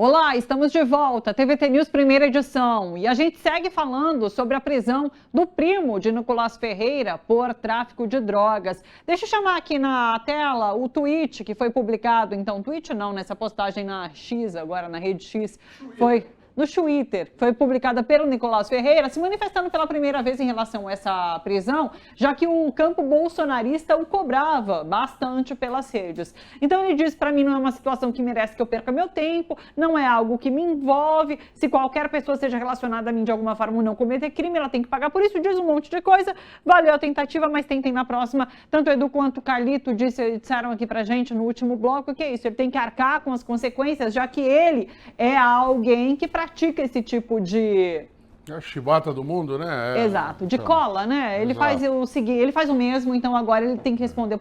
Olá, estamos de volta, TVT News primeira edição. E a gente segue falando sobre a prisão do primo de Nicolás Ferreira por tráfico de drogas. Deixa eu chamar aqui na tela o tweet que foi publicado, tweet não, nessa postagem na X, agora na rede X, foi no Twitter, foi publicada pelo Nicolás Ferreira, se manifestando pela primeira vez em relação a essa prisão, já que o campo bolsonarista o cobrava bastante pelas redes. Então ele diz, para mim não é uma situação que merece que eu perca meu tempo, não é algo que me envolve, se qualquer pessoa seja relacionada a mim de alguma forma ou não cometer crime, ela tem que pagar por isso, diz um monte de coisa, valeu a tentativa, mas tentem na próxima. Tanto o Edu quanto o Carlito disseram aqui pra gente no último bloco que é isso, ele tem que arcar com as consequências, já que ele é alguém que pratica esse tipo de... É a chibata do mundo, né? Exato, de cola, né? Ele faz ele faz o mesmo, então agora ele tem que responder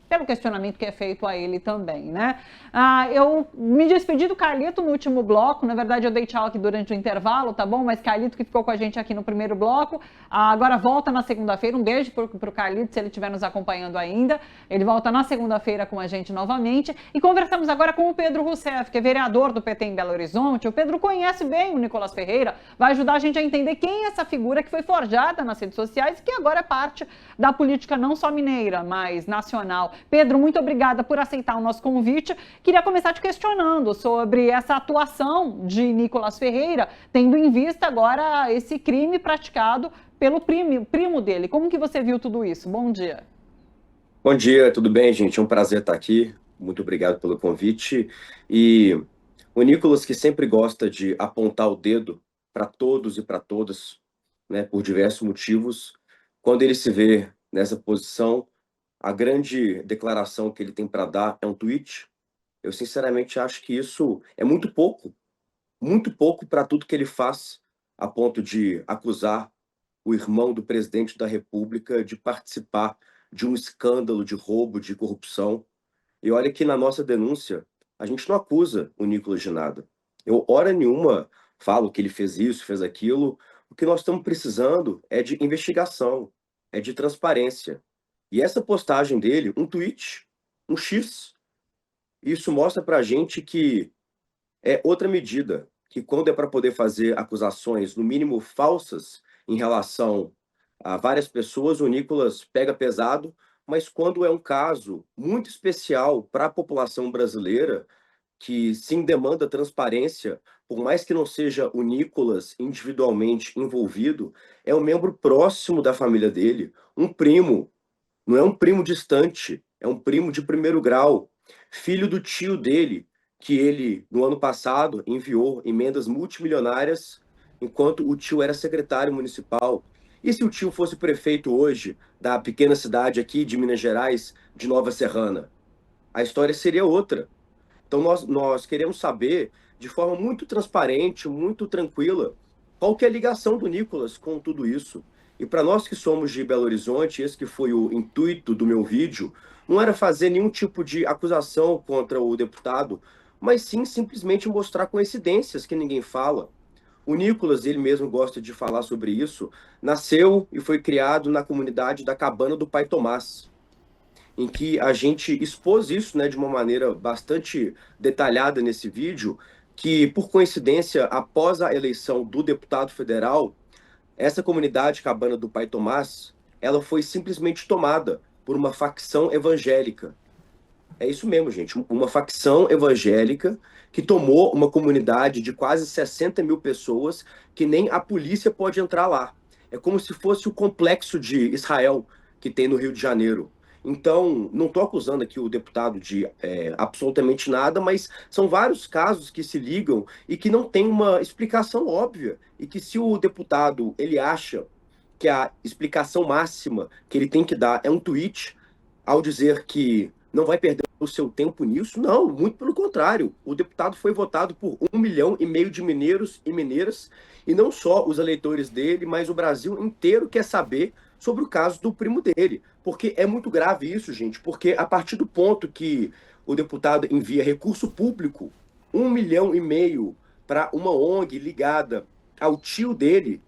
pelo questionamento que é feito a ele também, né? Eu me despedi do Carlito no último bloco, na verdade eu dei tchau aqui durante o intervalo, tá bom? Mas Carlito que ficou com a gente aqui no primeiro bloco, agora volta na segunda-feira, um beijo pro Carlito, se ele estiver nos acompanhando ainda, ele volta na segunda-feira com a gente novamente, e conversamos agora com o Pedro Rousseff, que é vereador do PT em Belo Horizonte. O Pedro conhece bem o Nicolás Ferreira, vai ajudar a gente a entender quem é essa figura que foi forjada nas redes sociais e que agora é parte da política não só mineira, mas nacional. Pedro, muito obrigada por aceitar o nosso convite. Queria começar te questionando sobre essa atuação de Nicolás Ferreira, tendo em vista agora esse crime praticado pelo primo dele. Como que você viu tudo isso? Bom dia. Bom dia, tudo bem, gente? É um prazer estar aqui. Muito obrigado pelo convite. E o Nicolas, que sempre gosta de apontar o dedo para todos e para todas, né, por diversos motivos, quando ele se vê nessa posição, a grande declaração que ele tem para dar é um tweet. Eu sinceramente acho que isso é muito pouco para tudo que ele faz, a ponto de acusar o irmão do presidente da República de participar de um escândalo de roubo, de corrupção. E olha que na nossa denúncia, a gente não acusa o Nicolas de nada. Eu, hora nenhuma, falo que ele fez isso, fez aquilo. O que nós estamos precisando é de investigação, é de transparência. E essa postagem dele, um tweet, um X, isso mostra pra gente que é outra medida, que quando é para poder fazer acusações, no mínimo falsas, em relação a várias pessoas, o Nicolas pega pesado, mas quando é um caso muito especial para a população brasileira, que sim demanda transparência, por mais que não seja o Nicolas individualmente envolvido, é um membro próximo da família dele, um primo, não é um primo distante, é um primo de primeiro grau, filho do tio dele, que ele, no ano passado, enviou emendas multimilionárias, enquanto o tio era secretário municipal. E se o tio fosse prefeito hoje da pequena cidade aqui de Minas Gerais, de Nova Serrana? A história seria outra. Então nós queremos saber, de forma muito transparente, muito tranquila, qual que é a ligação do Nicolas com tudo isso. E para nós que somos de Belo Horizonte, esse que foi o intuito do meu vídeo, não era fazer nenhum tipo de acusação contra o deputado, mas sim simplesmente mostrar coincidências que ninguém fala. O Nicolas, ele mesmo gosta de falar sobre isso, nasceu e foi criado na comunidade da Cabana do Pai Tomás, em que a gente expôs isso, né, de uma maneira bastante detalhada nesse vídeo, que, por coincidência, após a eleição do deputado federal, essa comunidade Cabana do Pai Tomás, ela foi simplesmente tomada por uma facção evangélica. É isso mesmo, gente, uma facção evangélica que tomou uma comunidade de quase 60 mil pessoas que nem a polícia pode entrar lá. É como se fosse o complexo de Israel que tem no Rio de Janeiro. Então, não estou acusando aqui o deputado de absolutamente nada, mas são vários casos que se ligam e que não tem uma explicação óbvia. E que se o deputado ele acha que a explicação máxima que ele tem que dar é um tweet, ao dizer que não vai perder o seu tempo nisso, não, muito pelo contrário. O deputado foi votado por 1,5 milhão de mineiros e mineiras, e não só os eleitores dele, mas o Brasil inteiro quer saber sobre o caso do primo dele. Porque é muito grave isso, gente, porque a partir do ponto que o deputado envia recurso público, 1,5 milhão para uma ONG ligada ao tio dele,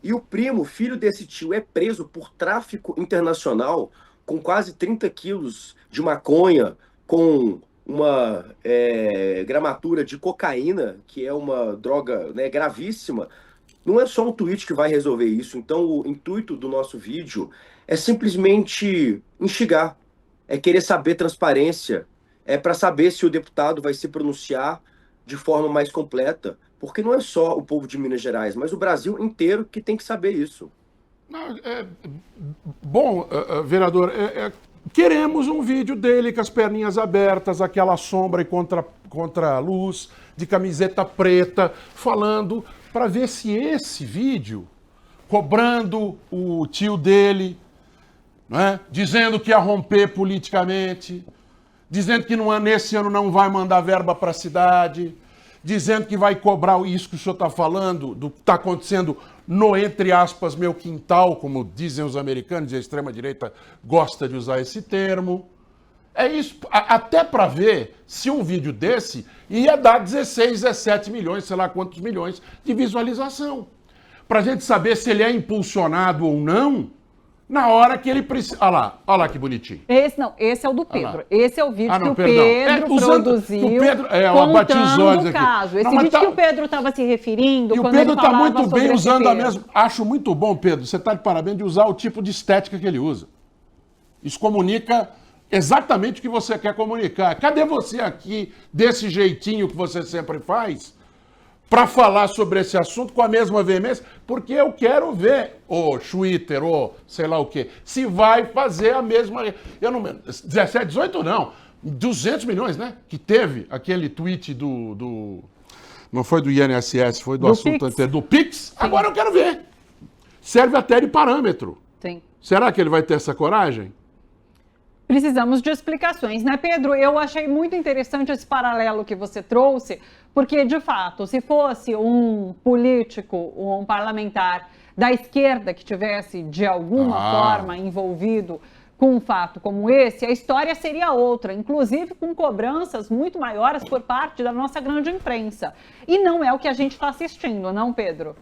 e o primo, filho desse tio, é preso por tráfico internacional com quase 30 quilos de maconha, com uma gramatura de cocaína, que é uma droga, né, gravíssima. Não é só um tweet que vai resolver isso. Então, o intuito do nosso vídeo é simplesmente instigar, é querer saber transparência, é para saber se o deputado vai se pronunciar de forma mais completa, porque não é só o povo de Minas Gerais, mas o Brasil inteiro que tem que saber isso. Não, bom, vereador, queremos um vídeo dele com as perninhas abertas, aquela sombra e contra a luz, de camiseta preta, falando, para ver se esse vídeo, cobrando o tio dele, né, dizendo que ia romper politicamente, dizendo que nesse ano não vai mandar verba para a cidade, dizendo que vai cobrar isso que o senhor está falando, do que está acontecendo no, entre aspas, meu quintal, como dizem os americanos, e a extrema-direita gosta de usar esse termo. É isso, até para ver se um vídeo desse ia dar 16, 17 milhões, sei lá quantos milhões de visualização. Para a gente saber se ele é impulsionado ou não, na hora que ele precisa. Olha lá que bonitinho. Esse é o do Pedro. Esse é o vídeo que o perdão. Pedro produziu, o Pedro, contando o caso. Esse vídeo que o Pedro estava se referindo, e quando o Pedro está falava muito bem sobre usando esse a mesma. Acho muito bom, Pedro, você está de parabéns de usar o tipo de estética que ele usa. Isso comunica exatamente o que você quer comunicar. Cadê você aqui, desse jeitinho que você sempre faz, para falar sobre esse assunto com a mesma veemência? Porque eu quero ver o Twitter, ou sei lá o quê, se vai fazer a mesma. Eu não. 17, 18 não. 200 milhões, né? Que teve aquele tweet não foi do INSS, foi do assunto anterior, do Pix. Sim. Agora eu quero ver. Serve até de parâmetro. Sim. Será que ele vai ter essa coragem? Precisamos de explicações, né, Pedro? Eu achei muito interessante esse paralelo que você trouxe, porque, de fato, se fosse um político ou um parlamentar da esquerda que tivesse, de alguma forma, envolvido com um fato como esse, a história seria outra, inclusive com cobranças muito maiores por parte da nossa grande imprensa. E não é o que a gente está assistindo, não, Pedro?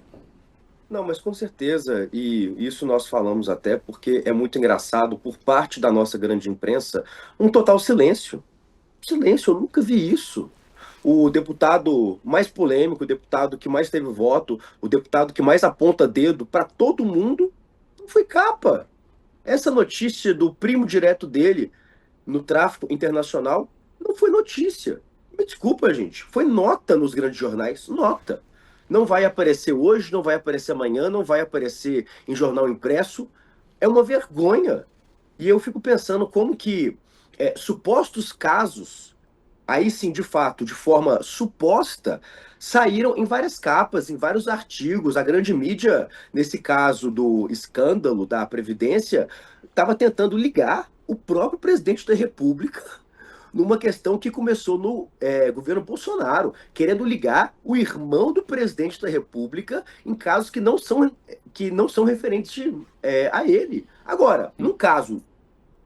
Não, mas com certeza, e isso nós falamos até porque é muito engraçado, por parte da nossa grande imprensa, um total silêncio. Silêncio, eu nunca vi isso. O deputado mais polêmico, o deputado que mais teve voto, o deputado que mais aponta dedo para todo mundo, não foi capa. Essa notícia do primo direto dele no tráfico internacional não foi notícia. Me desculpa, gente, foi nota nos grandes jornais, nota. Não vai aparecer hoje, não vai aparecer amanhã, não vai aparecer em jornal impresso. É uma vergonha. E eu fico pensando como que supostos casos, aí sim, de fato, de forma suposta, saíram em várias capas, em vários artigos. A grande mídia, nesse caso do escândalo da Previdência, estava tentando ligar o próprio presidente da República numa questão que começou no governo Bolsonaro, querendo ligar o irmão do presidente da República em casos que não são referentes a ele. Agora, num caso,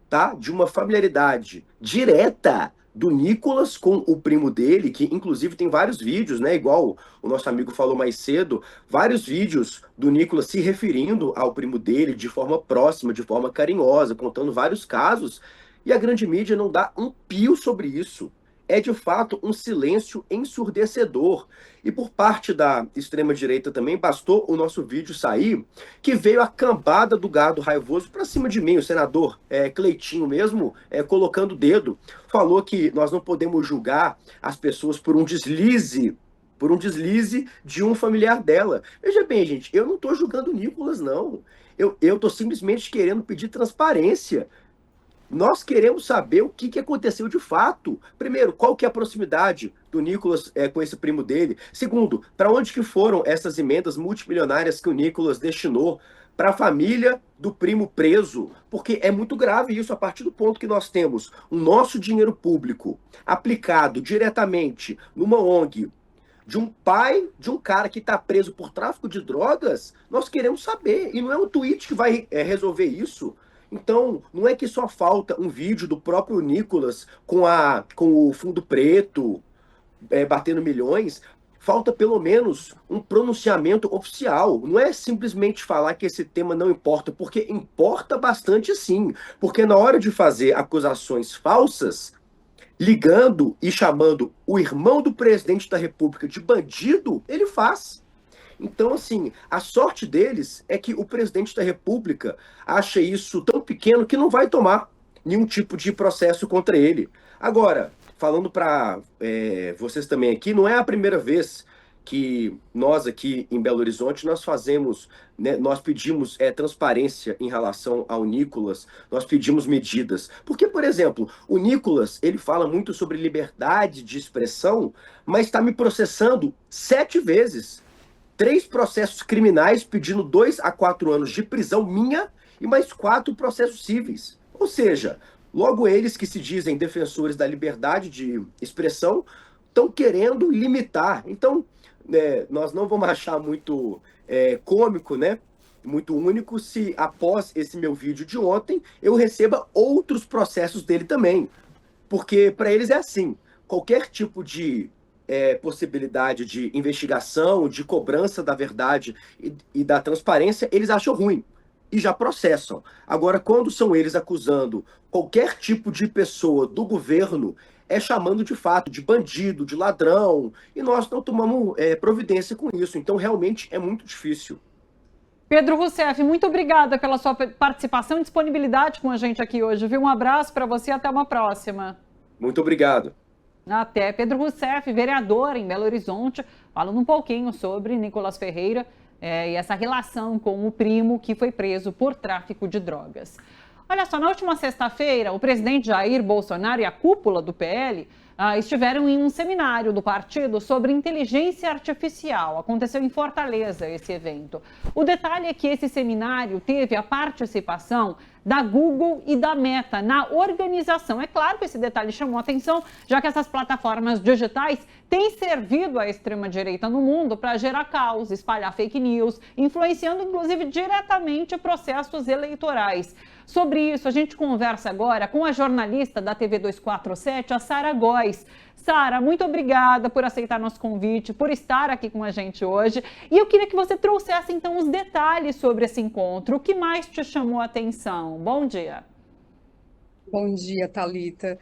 tá, de uma familiaridade direta do Nicolas com o primo dele, que inclusive tem vários vídeos, né, igual o nosso amigo falou mais cedo, vários vídeos do Nicolas se referindo ao primo dele de forma próxima, de forma carinhosa, contando vários casos. E a grande mídia não dá um pio sobre isso. É, de fato, um silêncio ensurdecedor. E por parte da extrema-direita também, bastou o nosso vídeo sair, que veio a cambada do gado raivoso para cima de mim, o senador Cleitinho mesmo, colocando o dedo. Falou que nós não podemos julgar as pessoas por um deslize de um familiar dela. Veja bem, gente, eu não estou julgando o Nicolas, não. Eu estou simplesmente querendo pedir transparência. Nós queremos saber o que aconteceu de fato. Primeiro, qual que é a proximidade do Nicolas com esse primo dele? Segundo, para onde que foram essas emendas multimilionárias que o Nicolas destinou para a família do primo preso? Porque é muito grave isso, a partir do ponto que nós temos o nosso dinheiro público aplicado diretamente numa ONG de um pai de um cara que está preso por tráfico de drogas. Nós queremos saber. E não é um tweet que vai resolver isso. Então, não é que só falta um vídeo do próprio Nicolas com o fundo preto batendo milhões, falta pelo menos um pronunciamento oficial. Não é simplesmente falar que esse tema não importa, porque importa bastante sim. Porque na hora de fazer acusações falsas, ligando e chamando o irmão do presidente da República de bandido, ele faz. Então, assim, a sorte deles é que o presidente da República acha isso tão pequeno que não vai tomar nenhum tipo de processo contra ele. Agora, falando para vocês também aqui, não é a primeira vez que nós aqui em Belo Horizonte nós fazemos, né, nós pedimos transparência em relação ao Nicolas, nós pedimos medidas. Porque, por exemplo, o Nicolas, ele fala muito sobre liberdade de expressão, mas está me processando 7 vezes. 3 processos criminais pedindo 2 a 4 anos de prisão minha e mais 4 processos cíveis. Ou seja, logo eles que se dizem defensores da liberdade de expressão estão querendo limitar. Então, nós não vamos achar muito cômico, né? Muito único se após esse meu vídeo de ontem eu receba outros processos dele também. Porque para eles é assim, qualquer tipo de possibilidade de investigação, de cobrança da verdade e da transparência, eles acham ruim e já processam. Agora, quando são eles acusando qualquer tipo de pessoa do governo, é chamando de fato de bandido, de ladrão, e nós não tomamos providência com isso. Então, realmente é muito difícil. Pedro Rousseff, muito obrigada pela sua participação e disponibilidade com a gente aqui hoje, viu? Um abraço para você e até uma próxima. Muito obrigado. Até. Pedro Rousseff, vereador em Belo Horizonte, falando um pouquinho sobre Nicolas Ferreira e essa relação com o primo que foi preso por tráfico de drogas. Olha só, na última sexta-feira, o presidente Jair Bolsonaro e a cúpula do PL estiveram em um seminário do partido sobre inteligência artificial. Aconteceu em Fortaleza esse evento. O detalhe é que esse seminário teve a participação da Google e da Meta na organização. É claro que esse detalhe chamou atenção, já que essas plataformas digitais têm servido à extrema-direita no mundo para gerar caos, espalhar fake news, influenciando inclusive diretamente processos eleitorais. Sobre isso, a gente conversa agora com a jornalista da TV 247, a Sara Góes. Sara, muito obrigada por aceitar nosso convite, por estar aqui com a gente hoje. E eu queria que você trouxesse, então, os detalhes sobre esse encontro. O que mais te chamou a atenção? Bom dia. Bom dia, Thalita.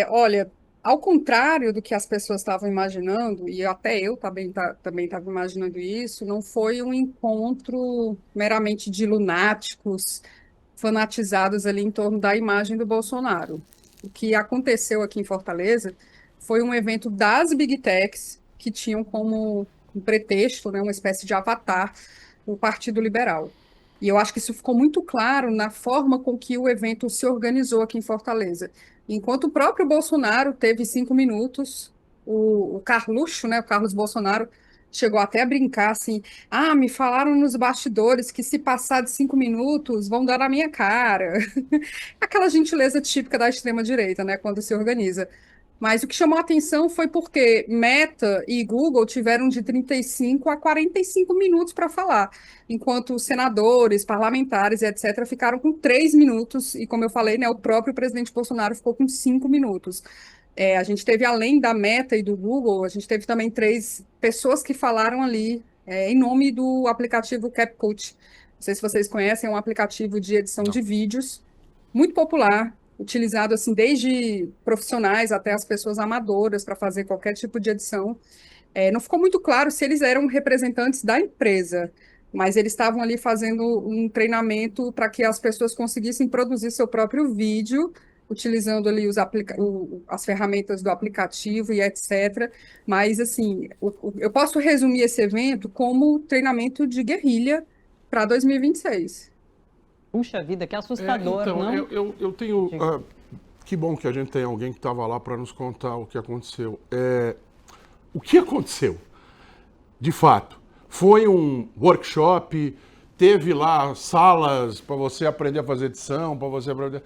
Olha, ao contrário do que as pessoas estavam imaginando, e até eu também estava imaginando isso, não foi um encontro meramente de lunáticos fanatizados ali em torno da imagem do Bolsonaro. O que aconteceu aqui em Fortaleza foi um evento das Big Techs que tinham como um pretexto, né, uma espécie de avatar, o Partido Liberal. E eu acho que isso ficou muito claro na forma com que o evento se organizou aqui em Fortaleza. Enquanto o próprio Bolsonaro teve 5 minutos, o Carluxo, né, o Carlos Bolsonaro, chegou até a brincar assim, me falaram nos bastidores que se passar de 5 minutos vão dar na minha cara. Aquela gentileza típica da extrema-direita, né, quando se organiza. Mas o que chamou a atenção foi porque Meta e Google tiveram de 35 a 45 minutos para falar, enquanto senadores, parlamentares e etc. ficaram com 3 minutos, e como eu falei, né, o próprio presidente Bolsonaro ficou com 5 minutos. A gente teve, além da Meta e do Google, a gente teve também 3 pessoas que falaram ali em nome do aplicativo CapCut. Não sei se vocês conhecem, é um aplicativo de edição de vídeos, muito popular, utilizado assim desde profissionais até as pessoas amadoras para fazer qualquer tipo de edição. Não ficou muito claro se eles eram representantes da empresa, mas eles estavam ali fazendo um treinamento para que as pessoas conseguissem produzir seu próprio vídeo, utilizando ali as ferramentas do aplicativo e etc. Mas, assim, eu posso resumir esse evento como treinamento de guerrilha para 2026. Puxa vida, que assustador, então, não? eu tenho... que bom que a gente tem alguém que estava lá para nos contar o que aconteceu. O que aconteceu? De fato, foi um workshop, teve lá salas para você aprender a fazer edição, para você aprender...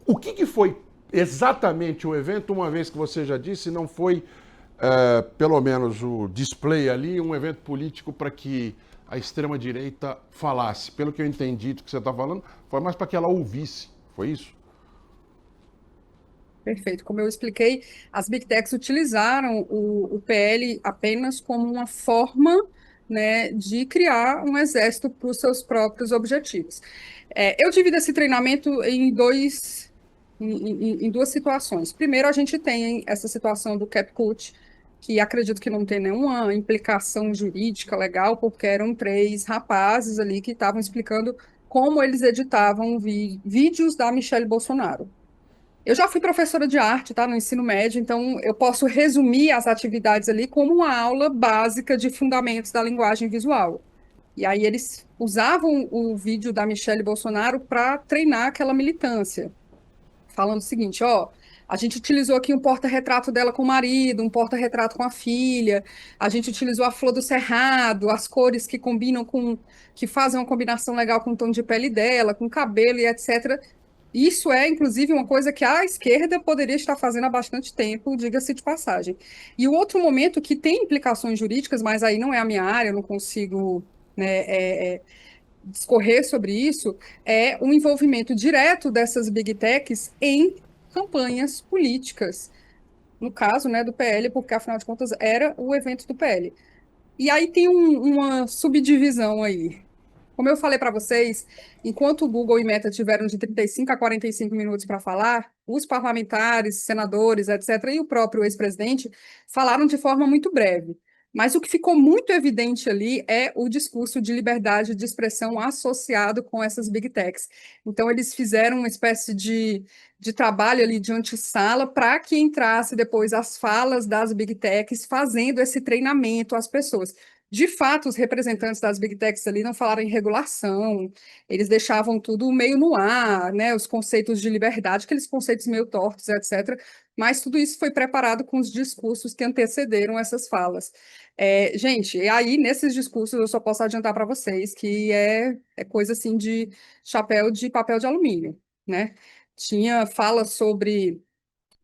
O que foi exatamente o evento, uma vez que você já disse, não foi, pelo menos o display ali, um evento político para que a extrema-direita falasse? Pelo que eu entendi do que você está falando, foi mais para que ela ouvisse, foi isso? Perfeito. Como eu expliquei, as Big Techs utilizaram o PL apenas como uma forma, né, de criar um exército para os seus próprios objetivos. Eu divido esse treinamento em dois em duas situações. Primeiro, a gente tem essa situação do CapCut, que acredito que não tem nenhuma implicação jurídica legal, porque eram três rapazes ali que estavam explicando como eles editavam vídeos da Michelle Bolsonaro. Eu já fui professora de arte, tá, no ensino médio, então eu posso resumir as atividades ali como uma aula básica de fundamentos da linguagem visual. E aí eles usavam o vídeo da Michelle Bolsonaro para treinar aquela militância, falando o seguinte, ó, a gente utilizou aqui um porta-retrato dela com o marido, um porta-retrato com a filha, a gente utilizou a flor do cerrado, as cores que combinam que fazem uma combinação legal com o tom de pele dela, com o cabelo e etc. Isso é, inclusive, uma coisa que a esquerda poderia estar fazendo há bastante tempo, diga-se de passagem. E o outro momento que tem implicações jurídicas, mas aí não é a minha área, eu não consigo, né, discorrer sobre isso, é o envolvimento direto dessas big techs em campanhas políticas. No caso, né, do PL, porque afinal de contas era o evento do PL. E aí tem uma subdivisão aí. Como eu falei para vocês, enquanto o Google e Meta tiveram de 35 a 45 minutos para falar, os parlamentares, senadores, etc., e o próprio ex-presidente falaram de forma muito breve. Mas o que ficou muito evidente ali é o discurso de liberdade de expressão associado com essas big techs. Então, eles fizeram uma espécie de trabalho ali de antessala para que entrasse depois as falas das big techs, fazendo esse treinamento às pessoas. De fato, os representantes das big techs ali não falaram em regulação, eles deixavam tudo meio no ar, né, os conceitos de liberdade, aqueles conceitos meio tortos, etc. Mas tudo isso foi preparado com os discursos que antecederam essas falas. Gente, e aí nesses discursos eu só posso adiantar para vocês que é coisa assim de chapéu de papel de alumínio, né? Tinha fala sobre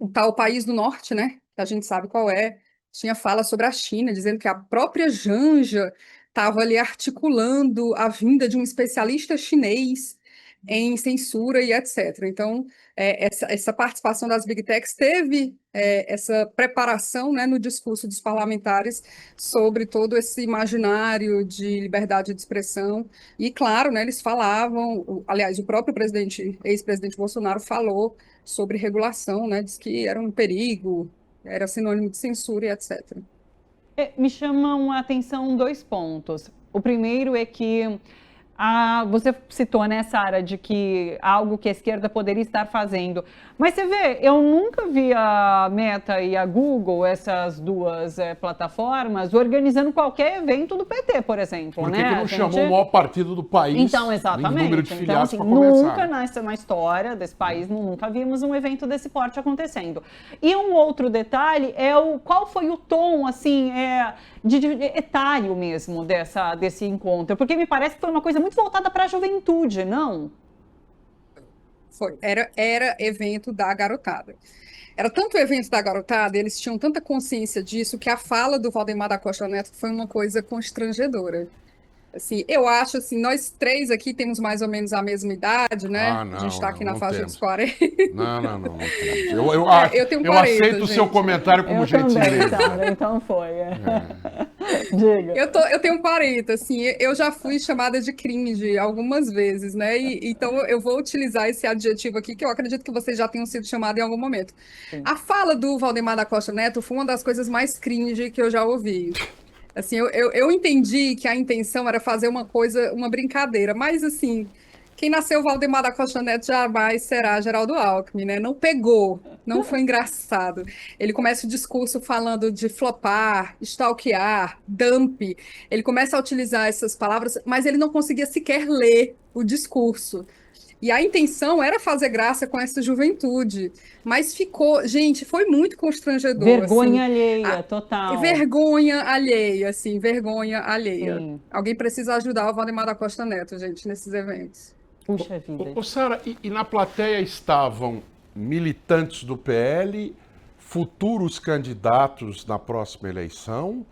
o tal país do norte, né? Que a gente sabe qual é. Tinha fala sobre a China, dizendo que a própria Janja estava ali articulando a vinda de um especialista chinês em censura e etc. Então, essa participação das Big Techs teve essa preparação, né, no discurso dos parlamentares sobre todo esse imaginário de liberdade de expressão. E, claro, né, eles falavam, aliás, o próprio ex-presidente Bolsonaro falou sobre regulação, né, diz que era um perigo, era sinônimo de censura e etc. Me chamam a atenção dois pontos. O primeiro é que você citou nessa área de que algo que a esquerda poderia estar fazendo. Mas você vê, eu nunca vi a Meta e a Google, essas duas plataformas, organizando qualquer evento do PT, por exemplo. Por que né? que não chamou o maior partido do país? Então, exatamente. Em número de filiados então, para começar. Nunca na história desse país, nunca vimos um evento desse porte acontecendo. E um outro detalhe é qual foi o tom, assim, de etário mesmo desse encontro, porque me parece que foi uma coisa muito voltada para a juventude, não? Era evento da garotada. Era tanto evento da garotada, eles tinham tanta consciência disso, que a fala do Valdemar da Costa Neto foi uma coisa constrangedora. Assim, eu acho assim, nós três aqui temos mais ou menos a mesma idade, né? Ah, não, a gente está aqui na não faixa temos. dos 40. Não temos. Eu tenho 40, eu aceito o seu gente. comentário como Eu gentileza. também, Sara, então foi. Diga. Eu tenho 40, assim, eu já fui chamada de cringe algumas vezes, né? Então eu vou utilizar esse adjetivo aqui, que eu acredito que vocês já tenham sido chamados em algum momento. Sim. A fala do Valdemar da Costa Neto foi uma das coisas mais cringe que eu já ouvi. Assim, eu entendi que a intenção era fazer uma coisa, uma brincadeira, mas assim, quem nasceu Valdemar da Costa Neto jamais será Geraldo Alckmin, né? Não pegou, não foi engraçado. Ele começa o discurso falando de flopar, stalkear, dump. Ele começa a utilizar essas palavras, mas ele não conseguia sequer ler o discurso. E a intenção era fazer graça com essa juventude, mas ficou, gente, foi muito constrangedor. Vergonha assim, alheia, total. Vergonha alheia, assim, vergonha alheia. Sim. Alguém precisa ajudar o Valdemar da Costa Neto, gente, nesses eventos. Puxa vida. Ô, Sara, e na plateia estavam militantes do PL, futuros candidatos na próxima eleição,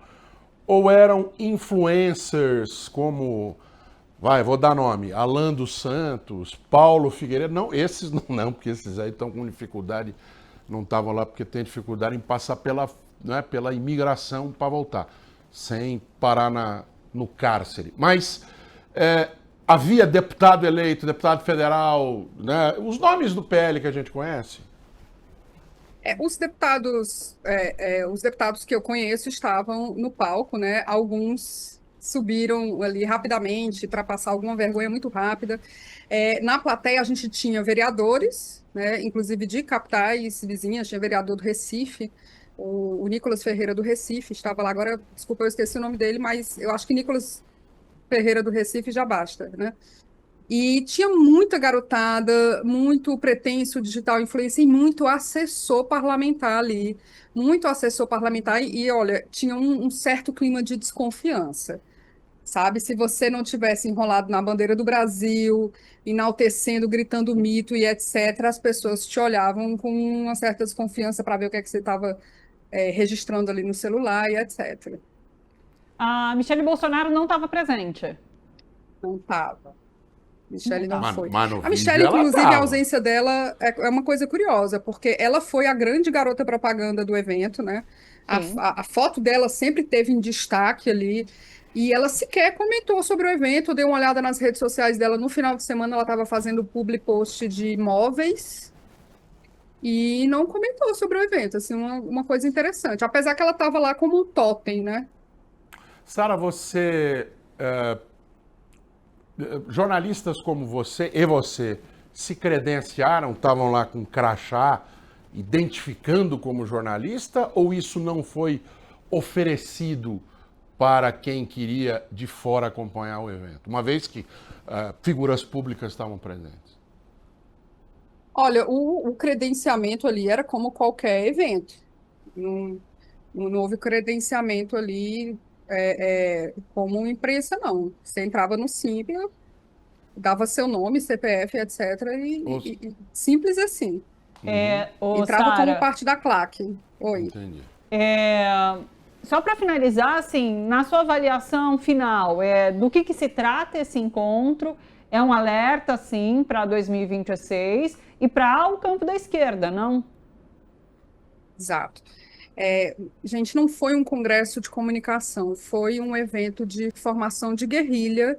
ou eram influencers como, vou dar nome, Alan dos Santos, Paulo Figueiredo? Não, esses não, porque esses aí estão com dificuldade, não estavam lá porque tem dificuldade em passar pela imigração para voltar, sem parar no cárcere. Mas havia deputado eleito, deputado federal, né? Os nomes do PL que a gente conhece. Os deputados que eu conheço estavam no palco, né? Alguns subiram ali rapidamente para passar alguma vergonha muito rápida. Na plateia a gente tinha vereadores, né? Inclusive de capitais vizinhas, tinha vereador do Recife, o Nicolas Ferreira do Recife estava lá. Agora, desculpa, eu esqueci o nome dele, mas eu acho que Nicolas Ferreira do Recife já basta, né? E tinha muita garotada, muito pretenso digital influencer e muito assessor parlamentar ali. Muito assessor parlamentar e olha, tinha um certo clima de desconfiança, sabe? Se você não tivesse enrolado na bandeira do Brasil, enaltecendo, gritando mito e etc., as pessoas te olhavam com uma certa desconfiança para ver o que é que você estava registrando ali no celular e etc. A Michelle Bolsonaro não estava presente. Não estava. Michelle não foi. Mas no A vídeo Michelle, ela inclusive, tava. a ausência dela é uma coisa curiosa, porque ela foi a grande garota propaganda do evento, né? Sim. A foto dela sempre teve em destaque ali, e ela sequer comentou sobre o evento. Dei uma olhada nas redes sociais dela. No final de semana, ela estava fazendo public post de móveis e não comentou sobre o evento. Assim, uma coisa interessante. Apesar que ela estava lá como um totem, né? Sara, jornalistas como você e você se credenciaram, estavam lá com crachá, identificando como jornalista, ou isso não foi oferecido para quem queria de fora acompanhar o evento, uma vez que figuras públicas estavam presentes? Olha, o credenciamento ali era como qualquer evento. Não, não houve credenciamento ali como imprensa, não. Você entrava no Simpla, dava seu nome, CPF, etc. E simples assim. Entrava como Sara, parte da claque. Oi. Entendi. só para finalizar, assim, na sua avaliação final, do que se trata esse encontro? É um alerta, sim, para 2026 e para o campo da esquerda, não? Exato. Gente, não foi um congresso de comunicação, foi um evento de formação de guerrilha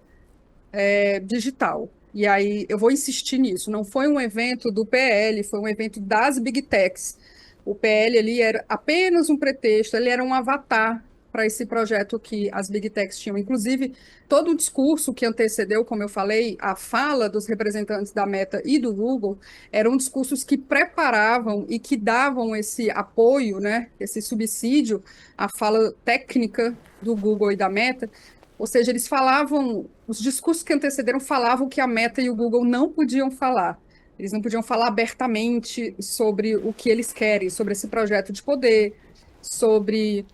digital. E aí eu vou insistir nisso. Não foi um evento do PL, foi um evento das Big Techs. O PL ali era apenas um pretexto, ele era um avatar para esse projeto que as Big Techs tinham. Inclusive, todo o discurso que antecedeu, como eu falei, a fala dos representantes da Meta e do Google, eram discursos que preparavam e que davam esse apoio, né, esse subsídio à fala técnica do Google e da Meta. Ou seja, eles falavam, os discursos que antecederam falavam que a Meta e o Google não podiam falar. Eles não podiam falar abertamente sobre o que eles querem, sobre esse projeto de poder, sobre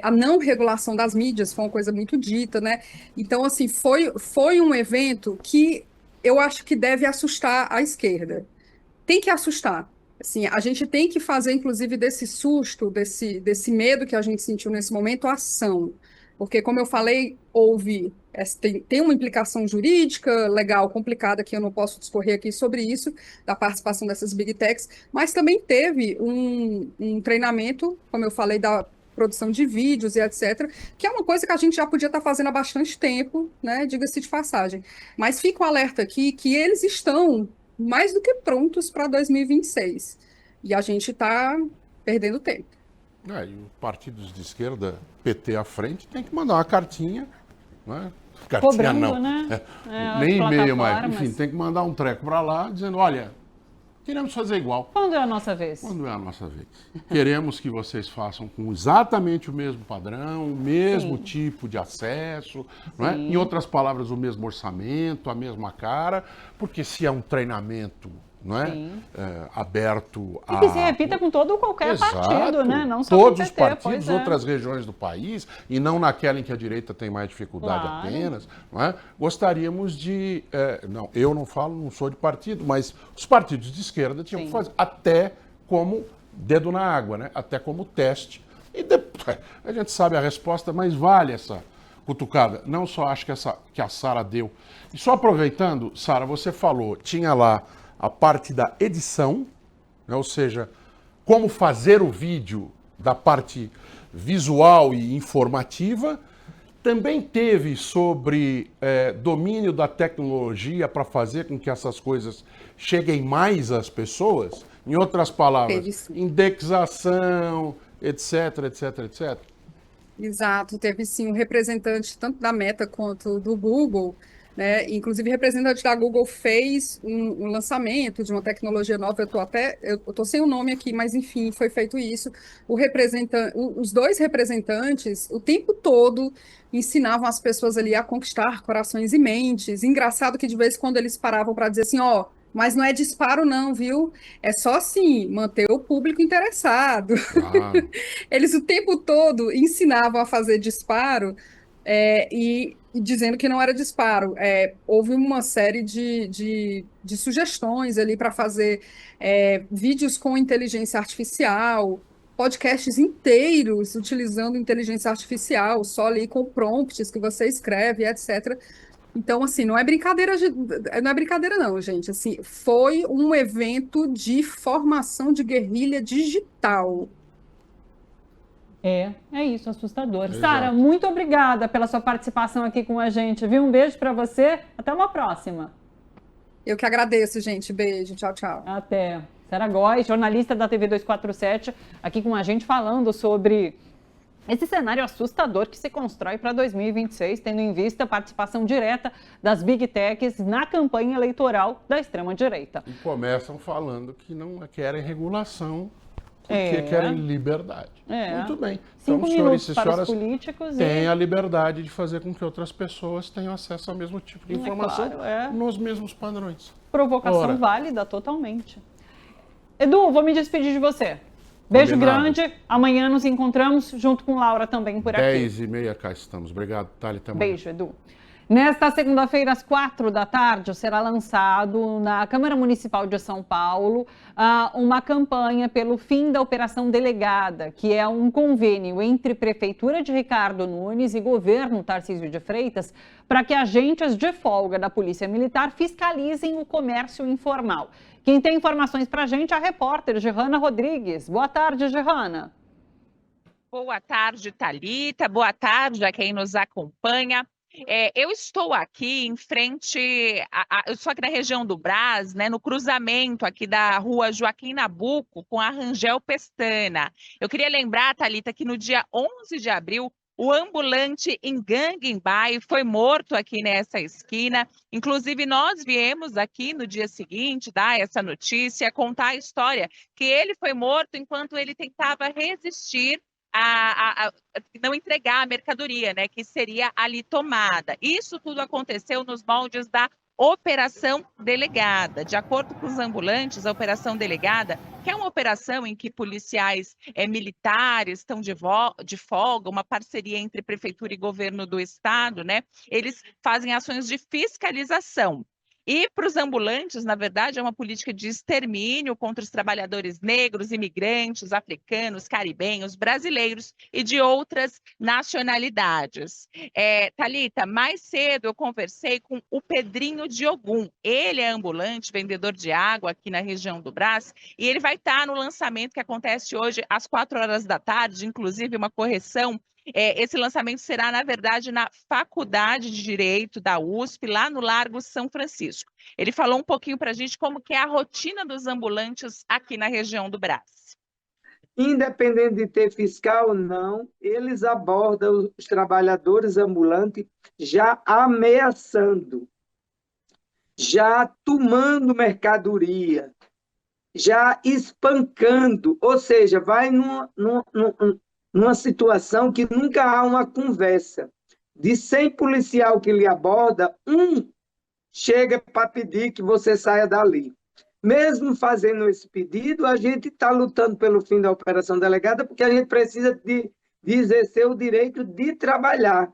a não regulação das mídias, foi uma coisa muito dita, né? Então, assim, foi um evento que eu acho que deve assustar a esquerda. Tem que assustar. Assim, a gente tem que fazer, inclusive, desse susto, desse medo que a gente sentiu nesse momento, ação. Porque, como eu falei, tem uma implicação jurídica, legal, complicada, que eu não posso discorrer aqui sobre isso, da participação dessas Big Techs, mas também teve um treinamento, como eu falei, da produção de vídeos e etc., que é uma coisa que a gente já podia estar fazendo há bastante tempo, né, diga-se de passagem. Mas fica o alerta aqui que eles estão mais do que prontos para 2026. E a gente está perdendo tempo. E os partidos de esquerda, PT à frente, tem que mandar uma cartinha, né? Cartinha Cobrando, não. né? Nem e-mail, mas plataformas. enfim, tem que mandar um treco para lá dizendo, olha, queremos fazer igual. Quando é a nossa vez? Quando é a nossa vez? Queremos que vocês façam com exatamente o mesmo padrão, o mesmo tipo de acesso, não é? Em outras palavras, o mesmo orçamento, a mesma cara, porque se é um treinamento, não é? Aberto a... E que se repita com qualquer partido, né? Não só todos com o os PT, partidos, outras regiões do país, e não naquela em que a direita tem mais dificuldade Claro. apenas, não é? Gostaríamos de... não, eu não falo, não sou de partido, mas os partidos de esquerda tinham que fazer, até como dedo na água, né? Até como teste. E depois, a gente sabe a resposta, mas vale essa cutucada. Não só acho que a Sara deu. E só aproveitando, Sara, você falou, tinha lá a parte da edição, né? Ou seja, como fazer o vídeo da parte visual e informativa, também teve sobre domínio da tecnologia para fazer com que essas coisas cheguem mais às pessoas? Em outras Teve palavras, sim. indexação, etc, etc, etc. Exato, teve sim um representante tanto da Meta quanto do Google, né? Inclusive, o representante da Google fez um lançamento de uma tecnologia nova. Eu tô sem o nome aqui, mas enfim, foi feito isso. Os dois representantes, o tempo todo, ensinavam as pessoas ali a conquistar corações e mentes. Engraçado que de vez em quando eles paravam para dizer assim, ó, mas não é disparo não, viu? É só assim, manter o público interessado. Claro. Eles o tempo todo ensinavam a fazer disparo, e dizendo que não era disparo. Houve uma série de sugestões ali para fazer vídeos com inteligência artificial, podcasts inteiros utilizando inteligência artificial, só ali com prompts que você escreve, etc. Então, assim, não é brincadeira, não é brincadeira não, gente. Assim, foi um evento de formação de guerrilha digital. É isso, assustador. Sara, Exato. muito obrigada pela sua participação aqui com a gente, viu? Um beijo para você, até uma próxima. Eu que agradeço, gente. Beijo, tchau, tchau. Até. Sara Góes, jornalista da TV 247, aqui com a gente falando sobre esse cenário assustador que se constrói para 2026, tendo em vista a participação direta das Big Techs na campanha eleitoral da extrema-direita. E começam falando que não querem regulação, porque querem liberdade. Muito bem. 5 senhores minutos e para os senhoras políticos têm a liberdade de fazer com que outras pessoas tenham acesso ao mesmo tipo de informação, claro, nos mesmos padrões. Provocação Ora. válida, totalmente. Edu, vou me despedir de você. Beijo Combinado. grande. Amanhã nos encontramos junto com Laura também por aqui. 10h30 cá estamos. Obrigado, Thalita. Beijo, Edu. Nesta segunda-feira, às 4 da tarde, será lançado na Câmara Municipal de São Paulo uma campanha pelo fim da Operação Delegada, que é um convênio entre Prefeitura de Ricardo Nunes e Governo Tarcísio de Freitas para que agentes de folga da Polícia Militar fiscalizem o comércio informal. Quem tem informações para a gente é a repórter Gerrana Rodrigues. Boa tarde, Gerrana. Boa tarde, Thalita. Boa tarde a quem nos acompanha. Eu estou aqui em frente, eu estou aqui na região do Brás, né, no cruzamento aqui da rua Joaquim Nabuco com a Rangel Pestana. Eu queria lembrar, Thalita, que no dia 11 de abril, o ambulante Nganguimbai foi morto aqui nessa esquina. Inclusive, nós viemos aqui no dia seguinte dar essa notícia, contar a história que ele foi morto enquanto ele tentava resistir a não entregar a mercadoria, né, que seria ali tomada. Isso tudo aconteceu nos moldes da Operação Delegada. De acordo com os ambulantes, a Operação Delegada, que é uma operação em que policiais militares estão de folga, uma parceria entre prefeitura e governo do estado, né? Eles fazem ações de fiscalização. E para os ambulantes, na verdade, é uma política de extermínio contra os trabalhadores negros, imigrantes, africanos, caribenhos, brasileiros e de outras nacionalidades. Thalita, mais cedo eu conversei com o Pedrinho Diogum. Ele é ambulante, vendedor de água aqui na região do Brás, e ele vai estar no lançamento que acontece hoje às 4 horas da tarde, inclusive uma correção. Esse lançamento será, na verdade, na Faculdade de Direito da USP, lá no Largo São Francisco. Ele falou um pouquinho para a gente como que é a rotina dos ambulantes aqui na região do Brás. Independente de ter fiscal ou não, eles abordam os trabalhadores ambulantes já ameaçando, já tomando mercadoria, já espancando, ou seja, vai numa situação que nunca há uma conversa. De 100 policial que lhe aborda, um chega para pedir que você saia dali. Mesmo fazendo esse pedido, a gente está lutando pelo fim da Operação Delegada, porque a gente precisa de exercer o direito de trabalhar,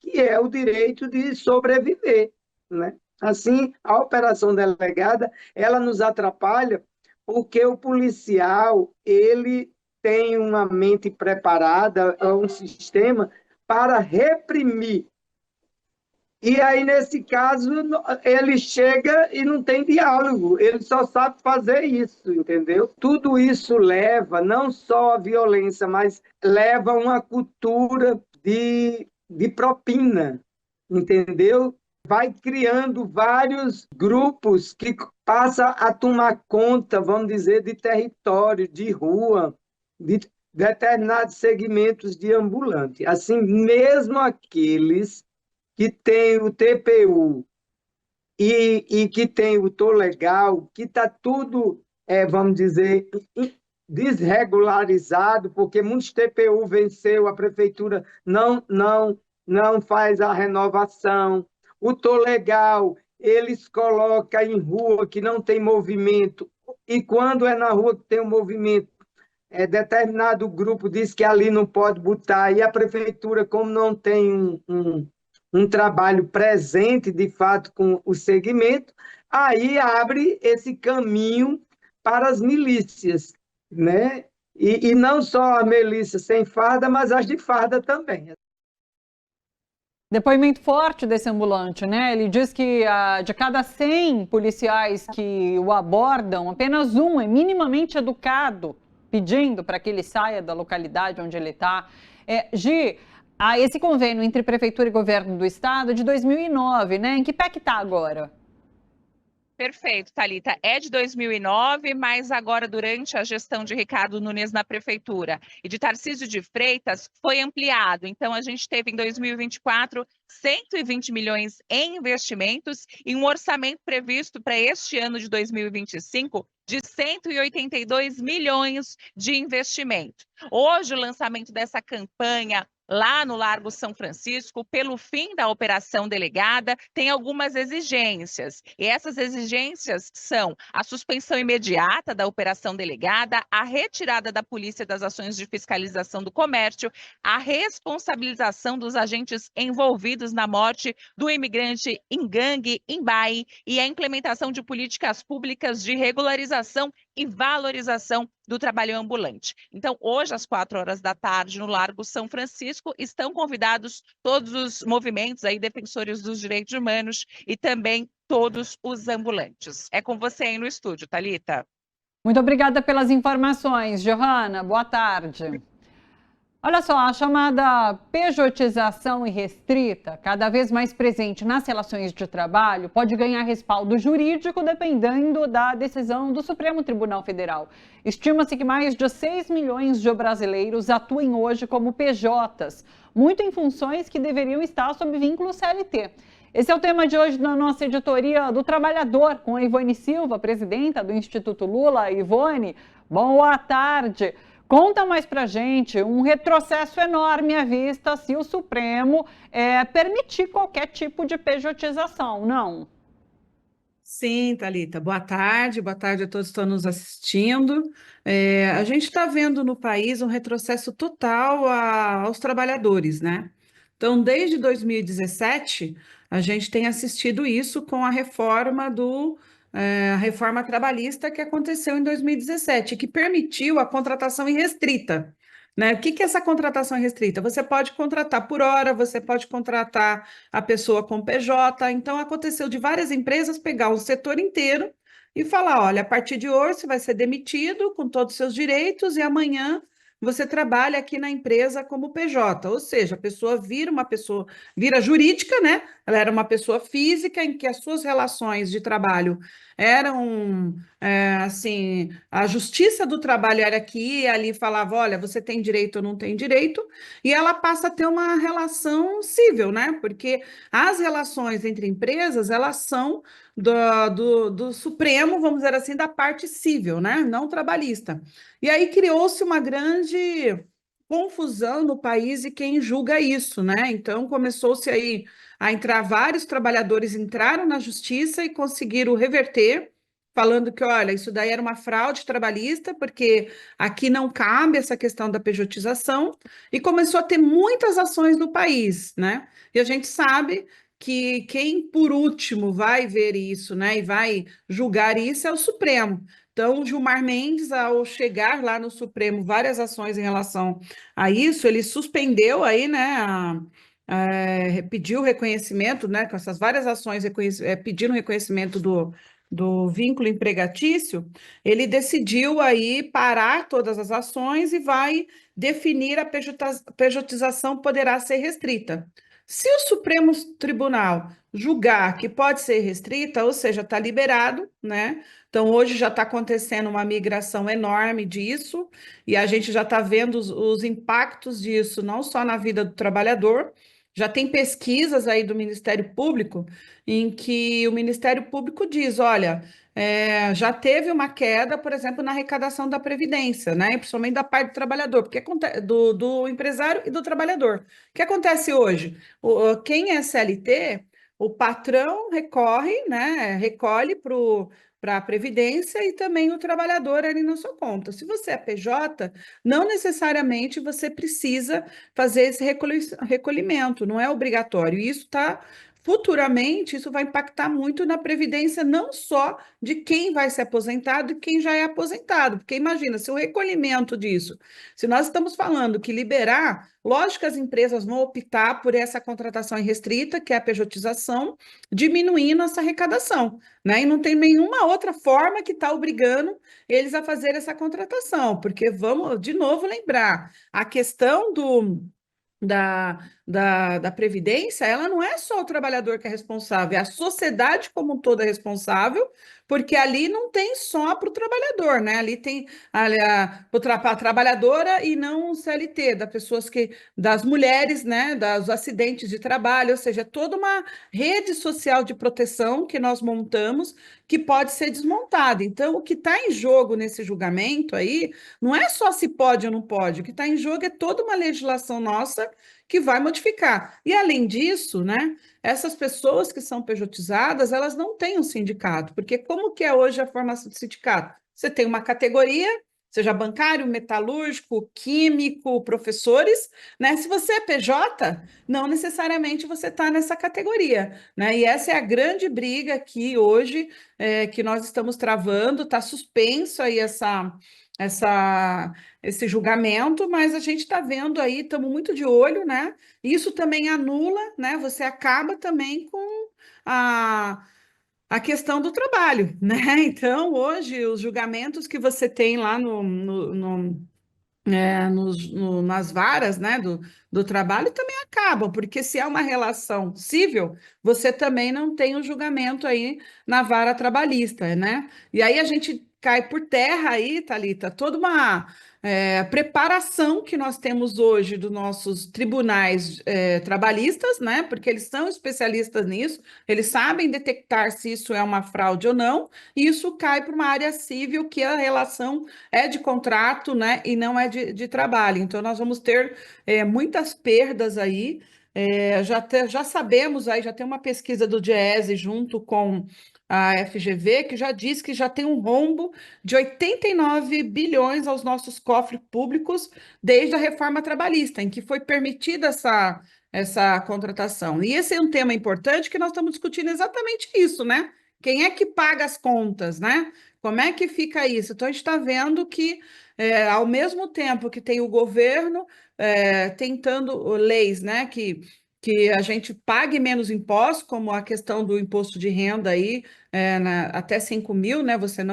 que é o direito de sobreviver, né? Assim, a Operação Delegada, ela nos atrapalha porque o policial, ele tem uma mente preparada, um sistema para reprimir. E aí, nesse caso, ele chega e não tem diálogo, ele só sabe fazer isso, entendeu? Tudo isso leva não só a violência, mas leva uma cultura de de propina, entendeu? Vai criando vários grupos que passam a tomar conta, vamos dizer, de território, de rua, de determinados segmentos de ambulante. Assim, mesmo aqueles que têm o TPU e que tem o Tô Legal, que está tudo, vamos dizer, desregularizado, porque muitos TPU venceu, a prefeitura não faz a renovação. O Tô Legal, eles colocam em rua que não tem movimento, e quando é na rua que tem um movimento, determinado grupo diz que ali não pode botar, e a prefeitura, como não tem um trabalho presente, de fato, com o segmento, aí abre esse caminho para as milícias, né? E não só a milícia sem farda, mas as de farda também. Depoimento forte desse ambulante, né? Ele diz que de cada 100 policiais que o abordam, apenas um é minimamente educado, pedindo para que ele saia da localidade onde ele está. Gi, esse convênio entre Prefeitura e Governo do Estado é de 2009, né? Em que pé que está agora? Perfeito, Thalita. É de 2009, mas agora, durante a gestão de Ricardo Nunes na Prefeitura e de Tarcísio de Freitas, foi ampliado. Então, a gente teve em 2024 120 milhões em investimentos e um orçamento previsto para este ano de 2025 de 182 milhões de investimento. Hoje, o lançamento dessa campanha lá no Largo São Francisco, pelo fim da Operação Delegada, tem algumas exigências. E essas exigências são a suspensão imediata da Operação Delegada, a retirada da polícia das ações de fiscalização do comércio, a responsabilização dos agentes envolvidos na morte do imigrante Ngangue Mbaye e a implementação de políticas públicas de regularização e valorização do trabalho ambulante. Então, hoje, às 16h, no Largo São Francisco, estão convidados todos os movimentos aí, defensores dos direitos humanos e também todos os ambulantes. É com você aí no estúdio, Thalita. Muito obrigada pelas informações, Johanna. Boa tarde. Olha só, a chamada pejotização irrestrita, cada vez mais presente nas relações de trabalho, pode ganhar respaldo jurídico dependendo da decisão do Supremo Tribunal Federal. Estima-se que mais de 6 milhões de brasileiros atuem hoje como PJs, muito em funções que deveriam estar sob vínculo CLT. Esse é o tema de hoje na nossa editoria do Trabalhador, com a Ivone Silva, presidenta do Instituto Lula. Ivone, boa tarde. Conta mais pra gente, um retrocesso enorme à vista se o Supremo permitir qualquer tipo de pejotização, não? Sim, Thalita, boa tarde a todos que estão nos assistindo. A gente está vendo no país um retrocesso total aos trabalhadores, né? Então, desde 2017, a gente tem assistido isso com a reforma a reforma trabalhista que aconteceu em 2017, que permitiu a contratação irrestrita. Né? O que é essa contratação irrestrita? Você pode contratar por hora, você pode contratar a pessoa com PJ. Então, aconteceu de várias empresas pegar o setor inteiro e falar, olha, a partir de hoje você vai ser demitido com todos os seus direitos e amanhã você trabalha aqui na empresa como PJ, ou seja, a pessoa vira jurídica, né? Ela era uma pessoa física em que as suas relações de trabalho eram, assim, a justiça do trabalho era aqui e ali falava, olha, você tem direito ou não tem direito, e ela passa a ter uma relação cível, né? Porque as relações entre empresas, elas são do Supremo, vamos dizer assim, da parte cível, né? Não trabalhista. E aí criou-se uma grande confusão no país e quem julga isso, né? Então começou-se aí a entrar, vários trabalhadores entraram na justiça e conseguiram reverter, falando que, olha, isso daí era uma fraude trabalhista, porque aqui não cabe essa questão da pejotização, e começou a ter muitas ações no país, né? E a gente sabe que quem, por último, vai ver isso, né, e vai julgar isso é o Supremo. Então, o Gilmar Mendes, ao chegar lá no Supremo, várias ações em relação a isso, ele suspendeu aí, né, pediu reconhecimento, né, com essas várias ações, pedindo reconhecimento do vínculo empregatício, ele decidiu aí parar todas as ações e vai definir a pejotização poderá ser restrita. Se o Supremo Tribunal julgar que pode ser restrita, ou seja, está liberado, né? Então, hoje já está acontecendo uma migração enorme disso, e a gente já está vendo os impactos disso, não só na vida do trabalhador, já tem pesquisas aí do Ministério Público, em que o Ministério Público diz: olha, já teve uma queda, por exemplo, na arrecadação da Previdência, né? E principalmente da parte do trabalhador, porque do empresário e do trabalhador. O que acontece hoje? Quem é CLT, o patrão recorre, né, recolhe para a Previdência e também o trabalhador ali na sua conta. Se você é PJ, não necessariamente você precisa fazer esse recolhimento, não é obrigatório. Isso está. Futuramente, isso vai impactar muito na previdência, não só de quem vai ser aposentado e quem já é aposentado. Porque imagina, se o recolhimento disso, se nós estamos falando que liberar, lógico que as empresas vão optar por essa contratação irrestrita, que é a pejotização, diminuindo essa arrecadação, né? E não tem nenhuma outra forma que está obrigando eles a fazer essa contratação, porque vamos de novo lembrar, a questão da Previdência, ela não é só o trabalhador que é responsável, é a sociedade como um todo é responsável, porque ali não tem só para o trabalhador, né? Ali tem a trabalhadora e não o CLT, das mulheres, né? Dos acidentes de trabalho, ou seja, é toda uma rede social de proteção que nós montamos que pode ser desmontada. Então, o que está em jogo nesse julgamento aí não é só se pode ou não pode, o que está em jogo é toda uma legislação nossa que vai modificar. E, além disso, né, essas pessoas que são pejotizadas, elas não têm um sindicato, porque como que é hoje a formação do sindicato? Você tem uma categoria, seja bancário, metalúrgico, químico, professores, né? Se você é PJ, não necessariamente você está nessa categoria, né? E essa é a grande briga aqui hoje, que nós estamos travando, está suspenso aí esse julgamento, mas a gente está vendo aí, estamos muito de olho, né? Isso também anula, né? Você acaba também com a questão do trabalho, né? Então, hoje, os julgamentos que você tem lá nas varas, né, do trabalho também acabam, porque se é uma relação civil, você também não tem o julgamento aí na vara trabalhista, né? E aí a gente cai por terra aí, Thalita, toda uma preparação que nós temos hoje dos nossos tribunais trabalhistas, né? Porque eles são especialistas nisso, eles sabem detectar se isso é uma fraude ou não, e isso cai para uma área civil que a relação é de contrato, né, e não é de trabalho. Então, nós vamos ter muitas perdas aí. Já sabemos aí, já tem uma pesquisa do Diese junto com a FGV, que já diz que já tem um rombo de 89 bilhões aos nossos cofres públicos desde a reforma trabalhista, em que foi permitida essa contratação. E esse é um tema importante que nós estamos discutindo exatamente isso, né? Quem é que paga as contas, né? Como é que fica isso? Então, a gente está vendo que, ao mesmo tempo que tem o governo tentando leis, né, que a gente pague menos impostos, como a questão do imposto de renda aí, até 5 mil, né, você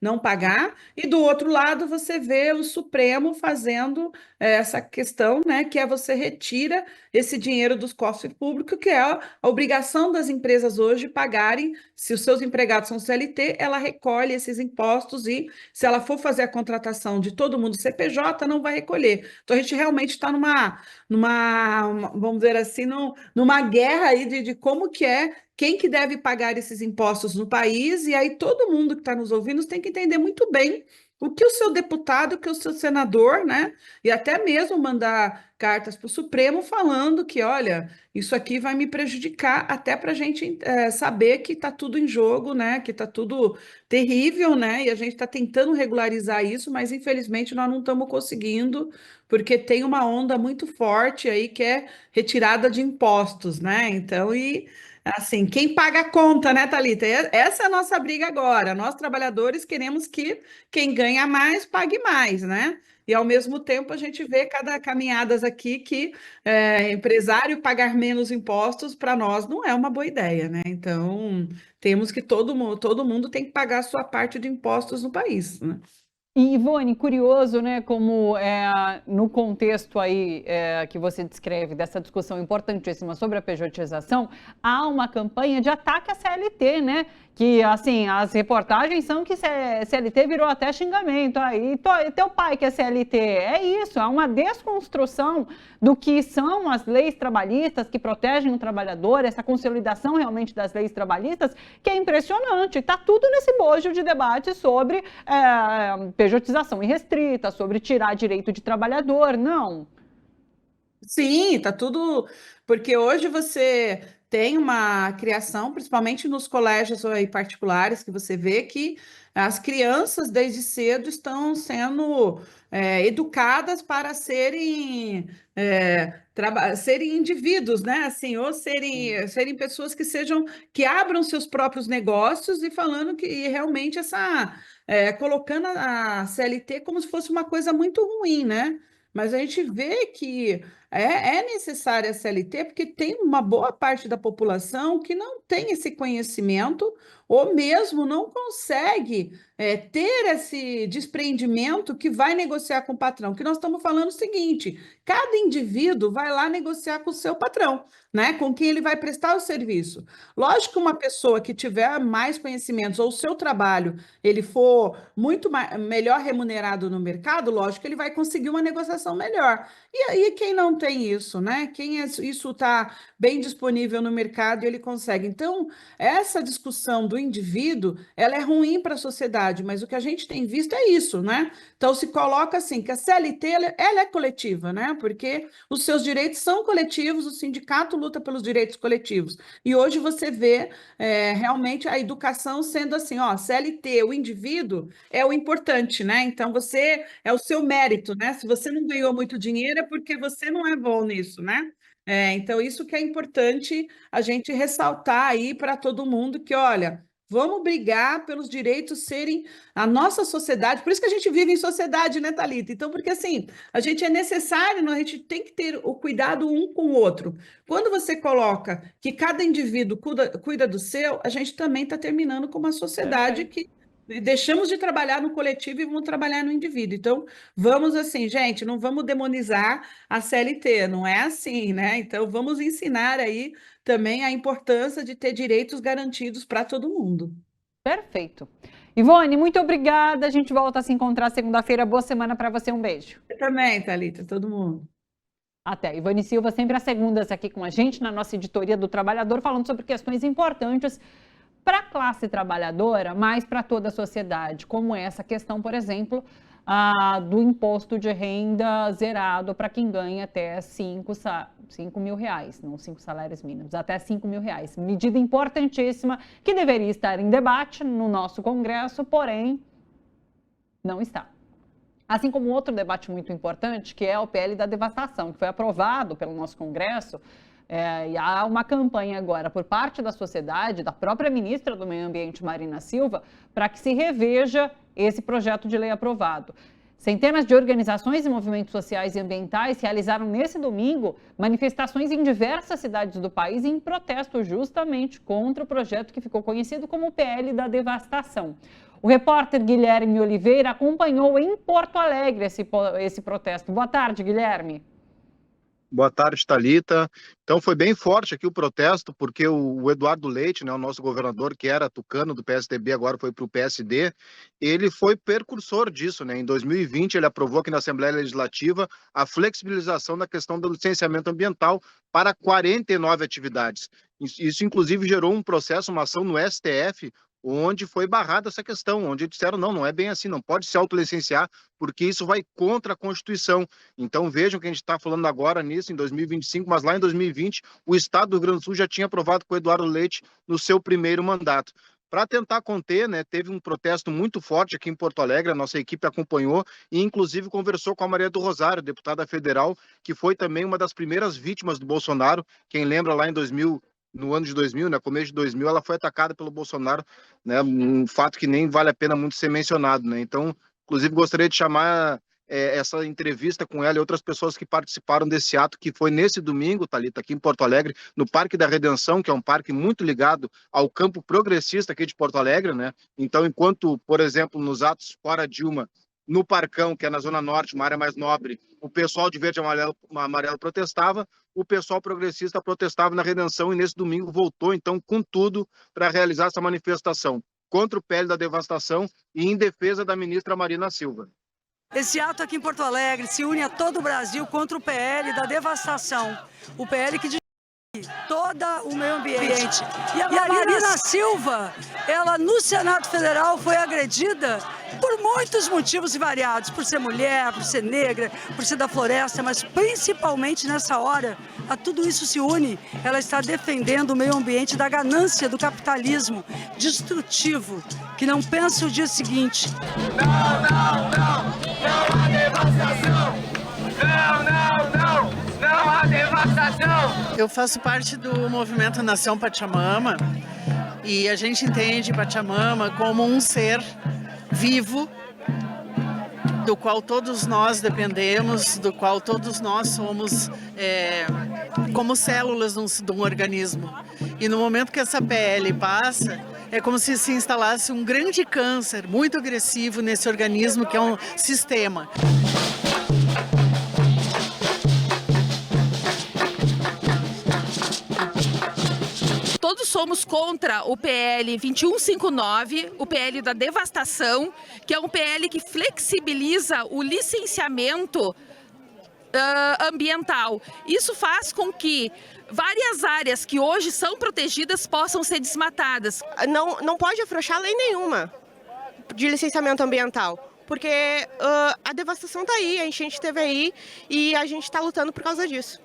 não pagar, e do outro lado você vê o Supremo fazendo essa questão, né, que é você retira esse dinheiro dos cofres públicos, que é a obrigação das empresas hoje pagarem, se os seus empregados são CLT, ela recolhe esses impostos e se ela for fazer a contratação de todo mundo CPJ, não vai recolher. Então, a gente realmente está vamos dizer assim, numa guerra aí de como que quem que deve pagar esses impostos no país, e aí todo mundo que está nos ouvindo tem que entender muito bem o que o seu deputado, o que o seu senador, né, e até mesmo mandar cartas para o Supremo falando que, olha, isso aqui vai me prejudicar, até para a gente saber que está tudo em jogo, né, que está tudo terrível, né, e a gente está tentando regularizar isso, mas infelizmente nós não estamos conseguindo, porque tem uma onda muito forte aí que é retirada de impostos, né, então, assim, quem paga a conta, né, Thalita? Essa é a nossa briga agora. Nós, trabalhadores, queremos que quem ganha mais pague mais, né? E, ao mesmo tempo, a gente vê cada caminhadas aqui que empresário pagar menos impostos, para nós, não é uma boa ideia, né? Então, temos que todo mundo tem que pagar a sua parte de impostos no país, né? E, Ivone, curioso, né, como no contexto aí que você descreve dessa discussão importantíssima sobre a pejotização, há uma campanha de ataque à CLT, né? Que, assim, as reportagens são que CLT virou até xingamento. Aí, teu pai que é CLT, é isso, é uma desconstrução do que são as leis trabalhistas que protegem o trabalhador, essa consolidação realmente das leis trabalhistas, que é impressionante. Está tudo nesse bojo de debate sobre pejotização irrestrita, sobre tirar direito de trabalhador, não. Sim, tá tudo. Porque hoje você tem uma criação, principalmente nos colégios aí particulares, que você vê que as crianças desde cedo estão sendo educadas para serem indivíduos, né? Assim, ou serem pessoas que abram seus próprios negócios e falando que realmente colocando a CLT como se fosse uma coisa muito ruim, né? Mas a gente vê que é necessária a CLT porque tem uma boa parte da população que não tem esse conhecimento ou mesmo não consegue ter esse desprendimento que vai negociar com o patrão. Que nós estamos falando o seguinte: cada indivíduo vai lá negociar com o seu patrão, né? Com quem ele vai prestar o serviço. Lógico que uma pessoa que tiver mais conhecimentos ou o seu trabalho ele for muito melhor remunerado no mercado, lógico que ele vai conseguir uma negociação melhor. E aí, quem não tem isso, né? Isso está bem disponível no mercado e ele consegue. Então, essa discussão do indivíduo, ela é ruim para a sociedade, mas o que a gente tem visto é isso, né? Então, se coloca assim, que a CLT, ela é coletiva, né? Porque os seus direitos são coletivos, o sindicato luta pelos direitos coletivos. E hoje você vê realmente a educação sendo assim, ó, CLT, o indivíduo é o importante, né? Então, é o seu mérito, né? Se você não ganhou muito dinheiro, é porque você não é bom nisso, né? Então, isso que é importante a gente ressaltar aí para todo mundo, que, olha, vamos brigar pelos direitos serem a nossa sociedade, por isso que a gente vive em sociedade, né, Thalita? Então, porque assim, a gente é necessário, a gente tem que ter o cuidado um com o outro. Quando você coloca que cada indivíduo cuida do seu, a gente também está terminando com uma sociedade que deixamos de trabalhar no coletivo e vamos trabalhar no indivíduo. Então, vamos assim, gente, não vamos demonizar a CLT, não é assim, né? Então, vamos ensinar aí também a importância de ter direitos garantidos para todo mundo. Perfeito. Ivone, muito obrigada. A gente volta a se encontrar segunda-feira. Boa semana para você. Um beijo. Eu também, Thalita, todo mundo. Até. Ivone Silva, sempre às segundas aqui com a gente, na nossa editoria do Trabalhador, falando sobre questões importantes para a classe trabalhadora, mas para toda a sociedade, como essa questão, por exemplo, do imposto de renda zerado para quem ganha até 5 mil reais, não 5 salários mínimos, até 5 mil reais. Medida importantíssima que deveria estar em debate no nosso Congresso, porém não está. Assim como outro debate muito importante, que é o PL da devastação, que foi aprovado pelo nosso Congresso. E há uma campanha agora por parte da sociedade, da própria ministra do Meio Ambiente, Marina Silva, para que se reveja esse projeto de lei aprovado. Centenas de organizações e movimentos sociais e ambientais realizaram nesse domingo manifestações em diversas cidades do país em protesto justamente contra o projeto que ficou conhecido como o PL da devastação. O repórter Guilherme Oliveira acompanhou em Porto Alegre esse protesto. Boa tarde, Guilherme. Boa tarde, Thalita. Então foi bem forte aqui o protesto, porque o Eduardo Leite, né, o nosso governador, que era tucano do PSDB, agora foi para o PSD, ele foi precursor disso, né? Em 2020 ele aprovou aqui na Assembleia Legislativa a flexibilização da questão do licenciamento ambiental para 49 atividades. Isso inclusive gerou um processo, uma ação no STF, onde foi barrada essa questão, onde disseram não é bem assim, não pode se autolicenciar, porque isso vai contra a Constituição. Então vejam que a gente está falando agora nisso, em 2025, mas lá em 2020, o Estado do Rio Grande do Sul já tinha aprovado com o Eduardo Leite no seu primeiro mandato. Para tentar conter, né, teve um protesto muito forte aqui em Porto Alegre, a nossa equipe acompanhou e inclusive conversou com a Maria do Rosário, deputada federal, que foi também uma das primeiras vítimas do Bolsonaro. Quem lembra lá no ano de 2000, né, começo de 2000, ela foi atacada pelo Bolsonaro, né, um fato que nem vale a pena muito ser mencionado, né? Então, inclusive, gostaria de chamar essa entrevista com ela e outras pessoas que participaram desse ato, que foi nesse domingo, Thalita, aqui em Porto Alegre, no Parque da Redenção, que é um parque muito ligado ao campo progressista aqui de Porto Alegre, né? Então, enquanto, por exemplo, nos atos fora Dilma, no Parcão, que é na Zona Norte, uma área mais nobre, o pessoal de verde e amarelo protestava, o pessoal progressista protestava na Redenção, e nesse domingo voltou, então, com tudo para realizar essa manifestação contra o PL da devastação e em defesa da ministra Marina Silva. Esse ato aqui em Porto Alegre se une a todo o Brasil contra o PL da devastação, o PL que todo o meio ambiente. E a Marina Silva, ela no Senado Federal foi agredida por muitos motivos variados, por ser mulher, por ser negra, por ser da floresta, mas principalmente nessa hora, a tudo isso se une, ela está defendendo o meio ambiente da ganância do capitalismo destrutivo, que não pensa o dia seguinte. Não, não, não, não há devastação! Não, não, não! Não há devastação! Eu faço parte do movimento Nação Pachamama e a gente entende Pachamama como um ser vivo do qual todos nós dependemos, do qual todos nós somos como células de um organismo. E no momento que essa PL passa, é como se instalasse um grande câncer muito agressivo nesse organismo que é um sistema. Todos somos contra o PL 2159, o PL da devastação, que é um PL que flexibiliza o licenciamento ambiental. Isso faz com que várias áreas que hoje são protegidas possam ser desmatadas. Não pode afrouxar lei nenhuma de licenciamento ambiental, porque a devastação está aí, a enchente esteve aí e a gente está lutando por causa disso.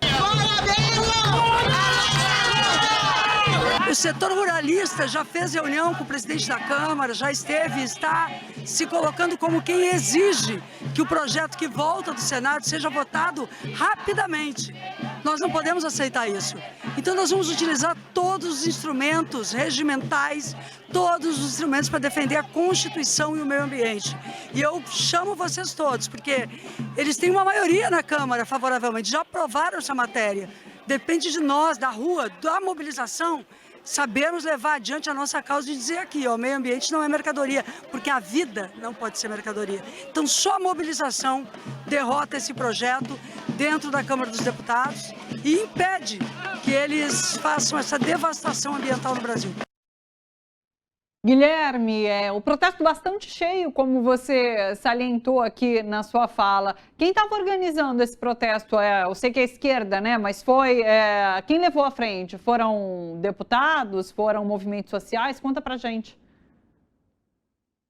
O setor ruralista já fez reunião com o presidente da Câmara, já esteve e está se colocando como quem exige que o projeto que volta do Senado seja votado rapidamente. Nós não podemos aceitar isso. Então nós vamos utilizar todos os instrumentos regimentais, todos os instrumentos para defender a Constituição e o meio ambiente. E eu chamo vocês todos, porque eles têm uma maioria na Câmara favoravelmente, já aprovaram essa matéria. Depende de nós, da rua, da mobilização, sabermos levar adiante a nossa causa e dizer aqui, o meio ambiente não é mercadoria, porque a vida não pode ser mercadoria. Então só a mobilização derrota esse projeto dentro da Câmara dos Deputados e impede que eles façam essa devastação ambiental no Brasil. Guilherme, o protesto bastante cheio, como você salientou aqui na sua fala. Quem estava organizando esse protesto? Eu sei que é a esquerda, né? Mas quem levou à frente? Foram deputados? Foram movimentos sociais? Conta pra gente.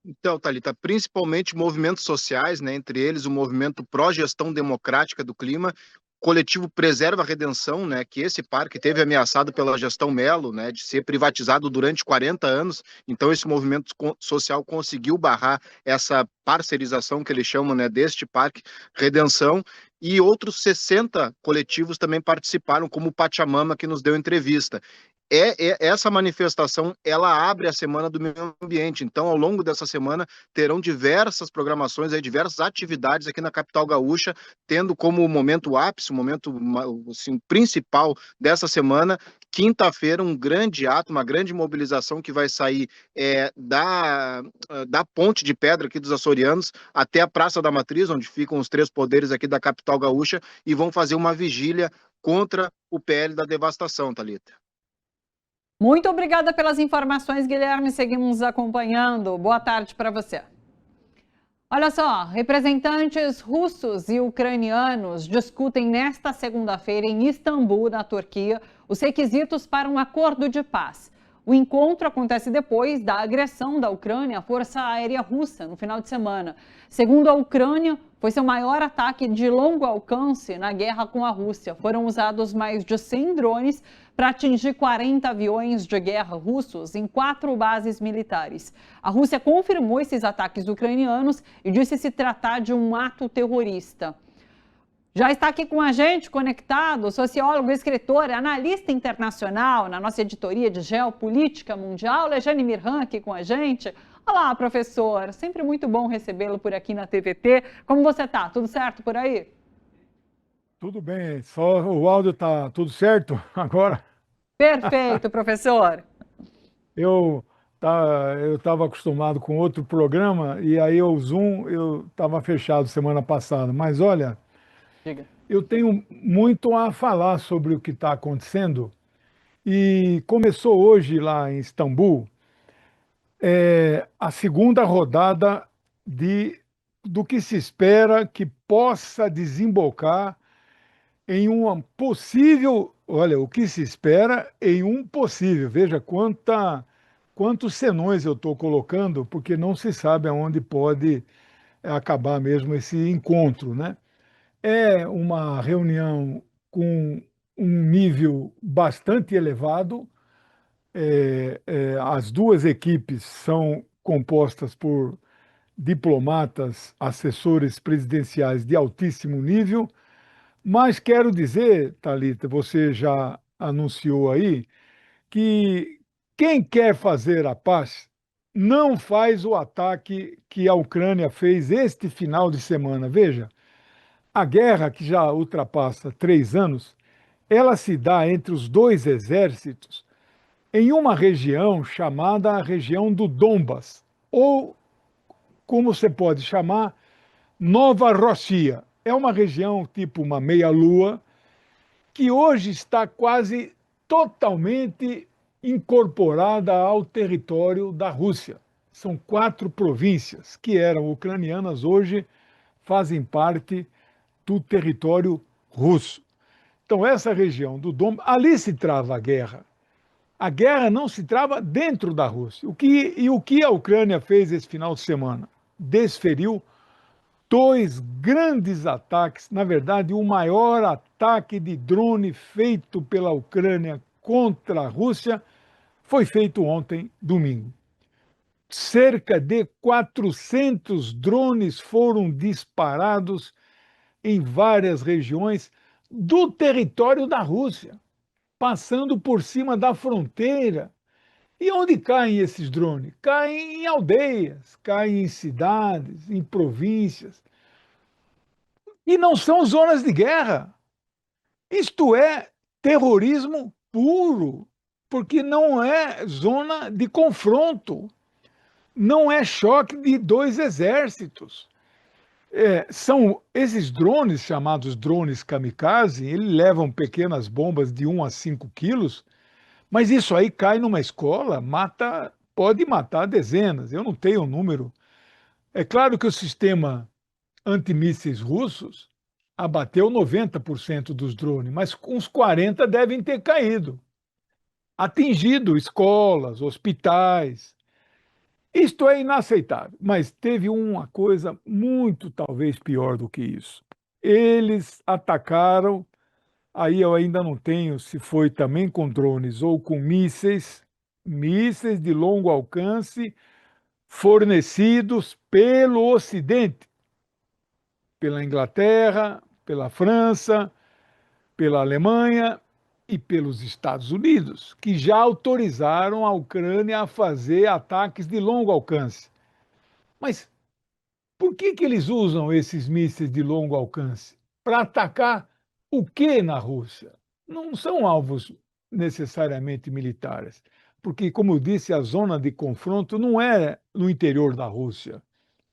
Então, Thalita, principalmente movimentos sociais, né? Entre eles o movimento Pró-Gestão Democrática do Clima, coletivo Preserva a Redenção, né, que esse parque teve ameaçado pela gestão Mello, né, de ser privatizado durante 40 anos, então esse movimento social conseguiu barrar essa parcerização que eles chamam, né, deste parque Redenção, e outros 60 coletivos também participaram, como o Pachamama, que nos deu entrevista. Essa manifestação, ela abre a Semana do Meio Ambiente, então ao longo dessa semana terão diversas programações, diversas atividades aqui na capital gaúcha, tendo como momento ápice, o momento assim, principal dessa semana, quinta-feira, um grande ato, uma grande mobilização que vai sair da Ponte de Pedra aqui dos Açorianos até a Praça da Matriz, onde ficam os três poderes aqui da capital gaúcha, e vão fazer uma vigília contra o PL da devastação, Thalita. Muito obrigada pelas informações, Guilherme. Seguimos acompanhando. Boa tarde para você. Olha só, representantes russos e ucranianos discutem nesta segunda-feira em Istambul, na Turquia, os requisitos para um acordo de paz. O encontro acontece depois da agressão da Ucrânia à Força Aérea Russa no final de semana. Segundo a Ucrânia, foi seu maior ataque de longo alcance na guerra com a Rússia. Foram usados mais de 100 drones para atingir 40 aviões de guerra russos em 4 bases militares. A Rússia confirmou esses ataques ucranianos e disse se tratar de um ato terrorista. Já está aqui com a gente, conectado, sociólogo, escritor, analista internacional na nossa editoria de Geopolítica Mundial, Lejane Mirhan, aqui com a gente. Olá, professor, sempre muito bom recebê-lo por aqui na TVT. Como você está? Tudo certo por aí? Tudo bem, só o áudio está tudo certo agora? Perfeito, professor. Tá, eu estava acostumado com outro programa e aí o Zoom eu estava fechado semana passada. Mas olha, Diga. eu tenho muito a falar sobre o que está acontecendo e começou hoje lá em Istambul a segunda rodada de, do que se espera que possa desembocar em uma possível, olha, o que se espera em um possível, veja quantos senões eu estou colocando, porque não se sabe aonde pode acabar mesmo esse encontro, né? É uma reunião com um nível bastante elevado. As duas equipes são compostas por diplomatas, assessores presidenciais de altíssimo nível, mas quero dizer, Thalita, você já anunciou aí, que quem quer fazer a paz não faz o ataque que a Ucrânia fez este final de semana. Veja, a guerra, que já ultrapassa 3 anos, ela se dá entre os dois exércitos em uma região chamada a região do Donbas, ou, como você pode chamar, Nova Rossia. É uma região tipo uma meia-lua, que hoje está quase totalmente incorporada ao território da Rússia. São 4 províncias que eram ucranianas, hoje fazem parte do território russo. Então, essa região do Donbas, ali se trava a guerra. A guerra não se trava dentro da Rússia. O que a Ucrânia fez esse final de semana? Desferiu 2 grandes ataques, na verdade, o maior ataque de drone feito pela Ucrânia contra a Rússia foi feito ontem, domingo. Cerca de 400 drones foram disparados em várias regiões do território da Rússia, passando por cima da fronteira. E onde caem esses drones? Caem em aldeias, caem em cidades, em províncias. E não são zonas de guerra. Isto é terrorismo puro, porque não é zona de confronto, não é choque de 2 exércitos. São esses drones, chamados drones kamikaze, eles levam pequenas bombas de 1 a 5 quilos, mas isso aí cai numa escola, pode matar dezenas, eu não tenho o número. É claro que o sistema antimísseis russos abateu 90% dos drones, mas uns 40 devem ter caído, atingido escolas, hospitais. Isto é inaceitável, mas teve uma coisa muito, talvez, pior do que isso. Eles atacaram, aí eu ainda não tenho se foi também com drones ou com mísseis de longo alcance fornecidos pelo Ocidente, pela Inglaterra, pela França, pela Alemanha e pelos Estados Unidos, que já autorizaram a Ucrânia a fazer ataques de longo alcance. Mas por que eles usam esses mísseis de longo alcance? Para atacar o que na Rússia? Não são alvos necessariamente militares, porque, como eu disse, a zona de confronto não é no interior da Rússia,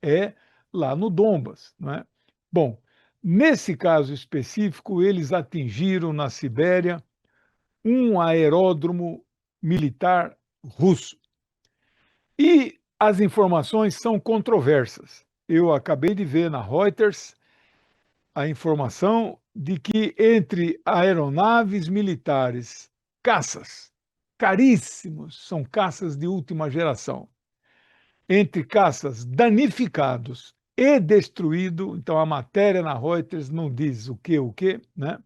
é lá no Donbas, não é? Bom, nesse caso específico, eles atingiram na Sibéria um aeródromo militar russo. E as informações são controversas. Eu acabei de ver na Reuters a informação de que entre aeronaves militares, caças, caríssimos, são caças de última geração, entre caças danificados e destruídos, então a matéria na Reuters não diz o que, né?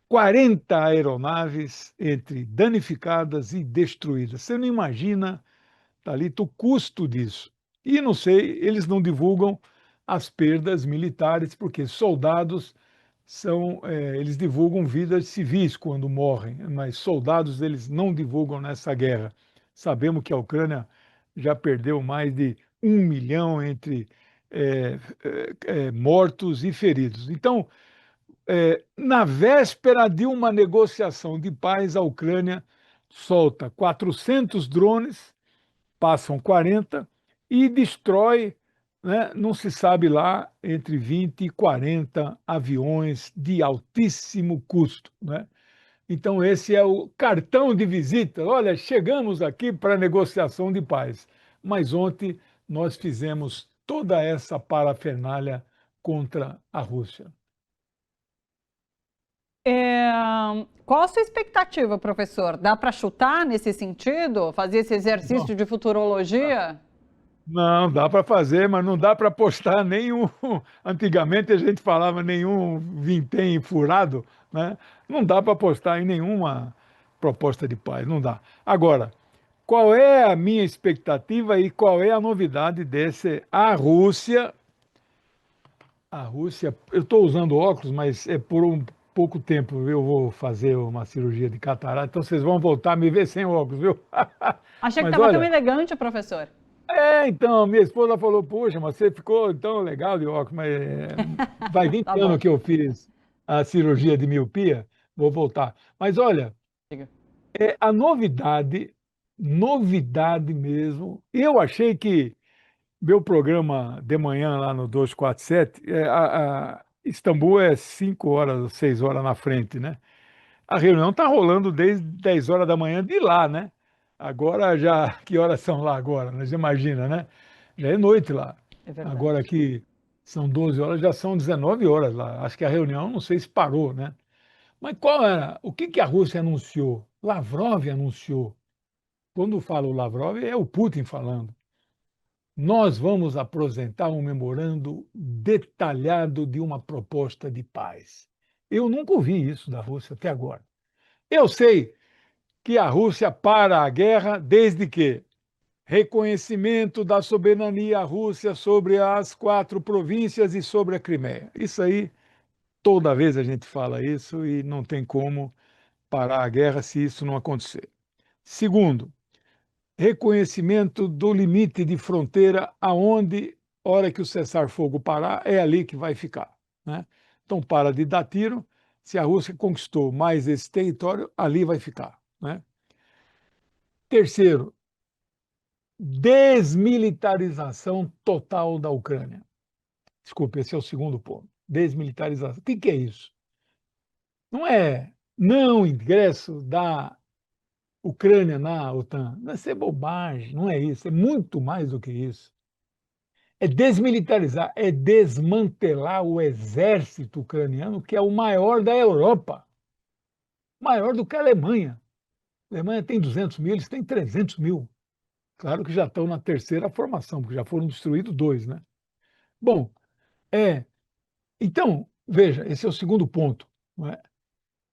40 aeronaves entre danificadas e destruídas. Você não imagina, Thalita, o custo disso. E não sei, eles não divulgam as perdas militares, porque soldados eles divulgam vidas civis quando morrem, mas soldados eles não divulgam nessa guerra. Sabemos que a Ucrânia já perdeu mais de 1 milhão entre mortos e feridos. Então, na véspera de uma negociação de paz, a Ucrânia solta 400 drones passam 40 e destrói, né, não se sabe lá, entre 20 e 40 aviões de altíssimo custo, né? Então, esse é o cartão de visita. Olha, chegamos aqui para a negociação de paz. Mas ontem nós fizemos toda essa parafernália contra a Rússia. Qual a sua expectativa, professor? Dá para chutar nesse sentido? Fazer esse exercício de futurologia? Não, dá para fazer, mas não dá para apostar nenhum. Antigamente a gente falava nenhum vintém furado, né? Não dá para apostar em nenhuma proposta de paz, não dá. Agora, qual é a minha expectativa e qual é a novidade desse? A Rússia, eu estou usando óculos, mas é por um pouco tempo. Eu vou fazer uma cirurgia de catarata, então vocês vão voltar a me ver sem óculos, viu? Achei que Mas estava tão olha, elegante, professor. então, minha esposa falou, poxa, mas você ficou tão legal de óculos, mas vai 20 Tá anos bom. que eu fiz a cirurgia de miopia, vou voltar. Mas olha, Diga. a novidade mesmo, eu achei que meu programa de manhã lá no 247, Istambul é 5 horas, 6 horas na frente, né? A reunião está rolando desde 10 horas da manhã de lá, né? Agora já, que horas são lá agora? Mas imagina, né? Já é noite lá. É verdade. Agora que são 12 horas, já são 19 horas lá. Acho que a reunião, não sei se parou, né? Mas qual era? O que a Rússia anunciou? Lavrov anunciou. Quando fala o Lavrov, é o Putin falando. Nós vamos apresentar um memorando detalhado de uma proposta de paz. Eu nunca ouvi isso da Rússia até agora. Eu sei que a Rússia para a guerra desde que reconhecimento da soberania russa sobre as 4 províncias e sobre a Crimeia. Isso aí, toda vez a gente fala isso e não tem como parar a guerra se isso não acontecer. Segundo, reconhecimento do limite de fronteira aonde, hora que o cessar-fogo parar, é ali que vai ficar, né? Então, para de dar tiro. Se a Rússia conquistou mais esse território, ali vai ficar, né? Terceiro, desmilitarização total da Ucrânia. Desculpe, esse é o segundo ponto. Desmilitarização. O que é isso? Não é não ingresso da Ucrânia na OTAN. Não é ser bobagem, não é isso. É muito mais do que isso. É desmilitarizar, é desmantelar o exército ucraniano, que é o maior da Europa. Maior do que a Alemanha. A Alemanha tem 200 mil, eles têm 300 mil. Claro que já estão na terceira formação, porque já foram destruídos 2, né? Bom, então, veja, esse é o segundo ponto, não é?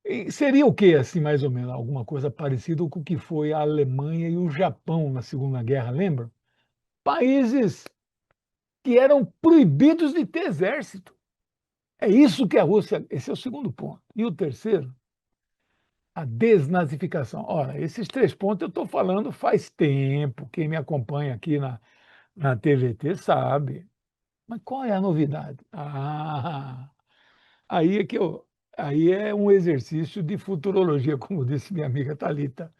E seria o quê, assim, mais ou menos? Alguma coisa parecida com o que foi a Alemanha e o Japão na Segunda Guerra, lembra? Países que eram proibidos de ter exército. É isso que a Rússia... Esse é o segundo ponto. E o terceiro? A desnazificação. Ora, esses 3 pontos eu estou falando faz tempo. Quem me acompanha aqui na TVT sabe. Mas qual é a novidade? Aí aí é um exercício de futurologia, como disse minha amiga Thalita.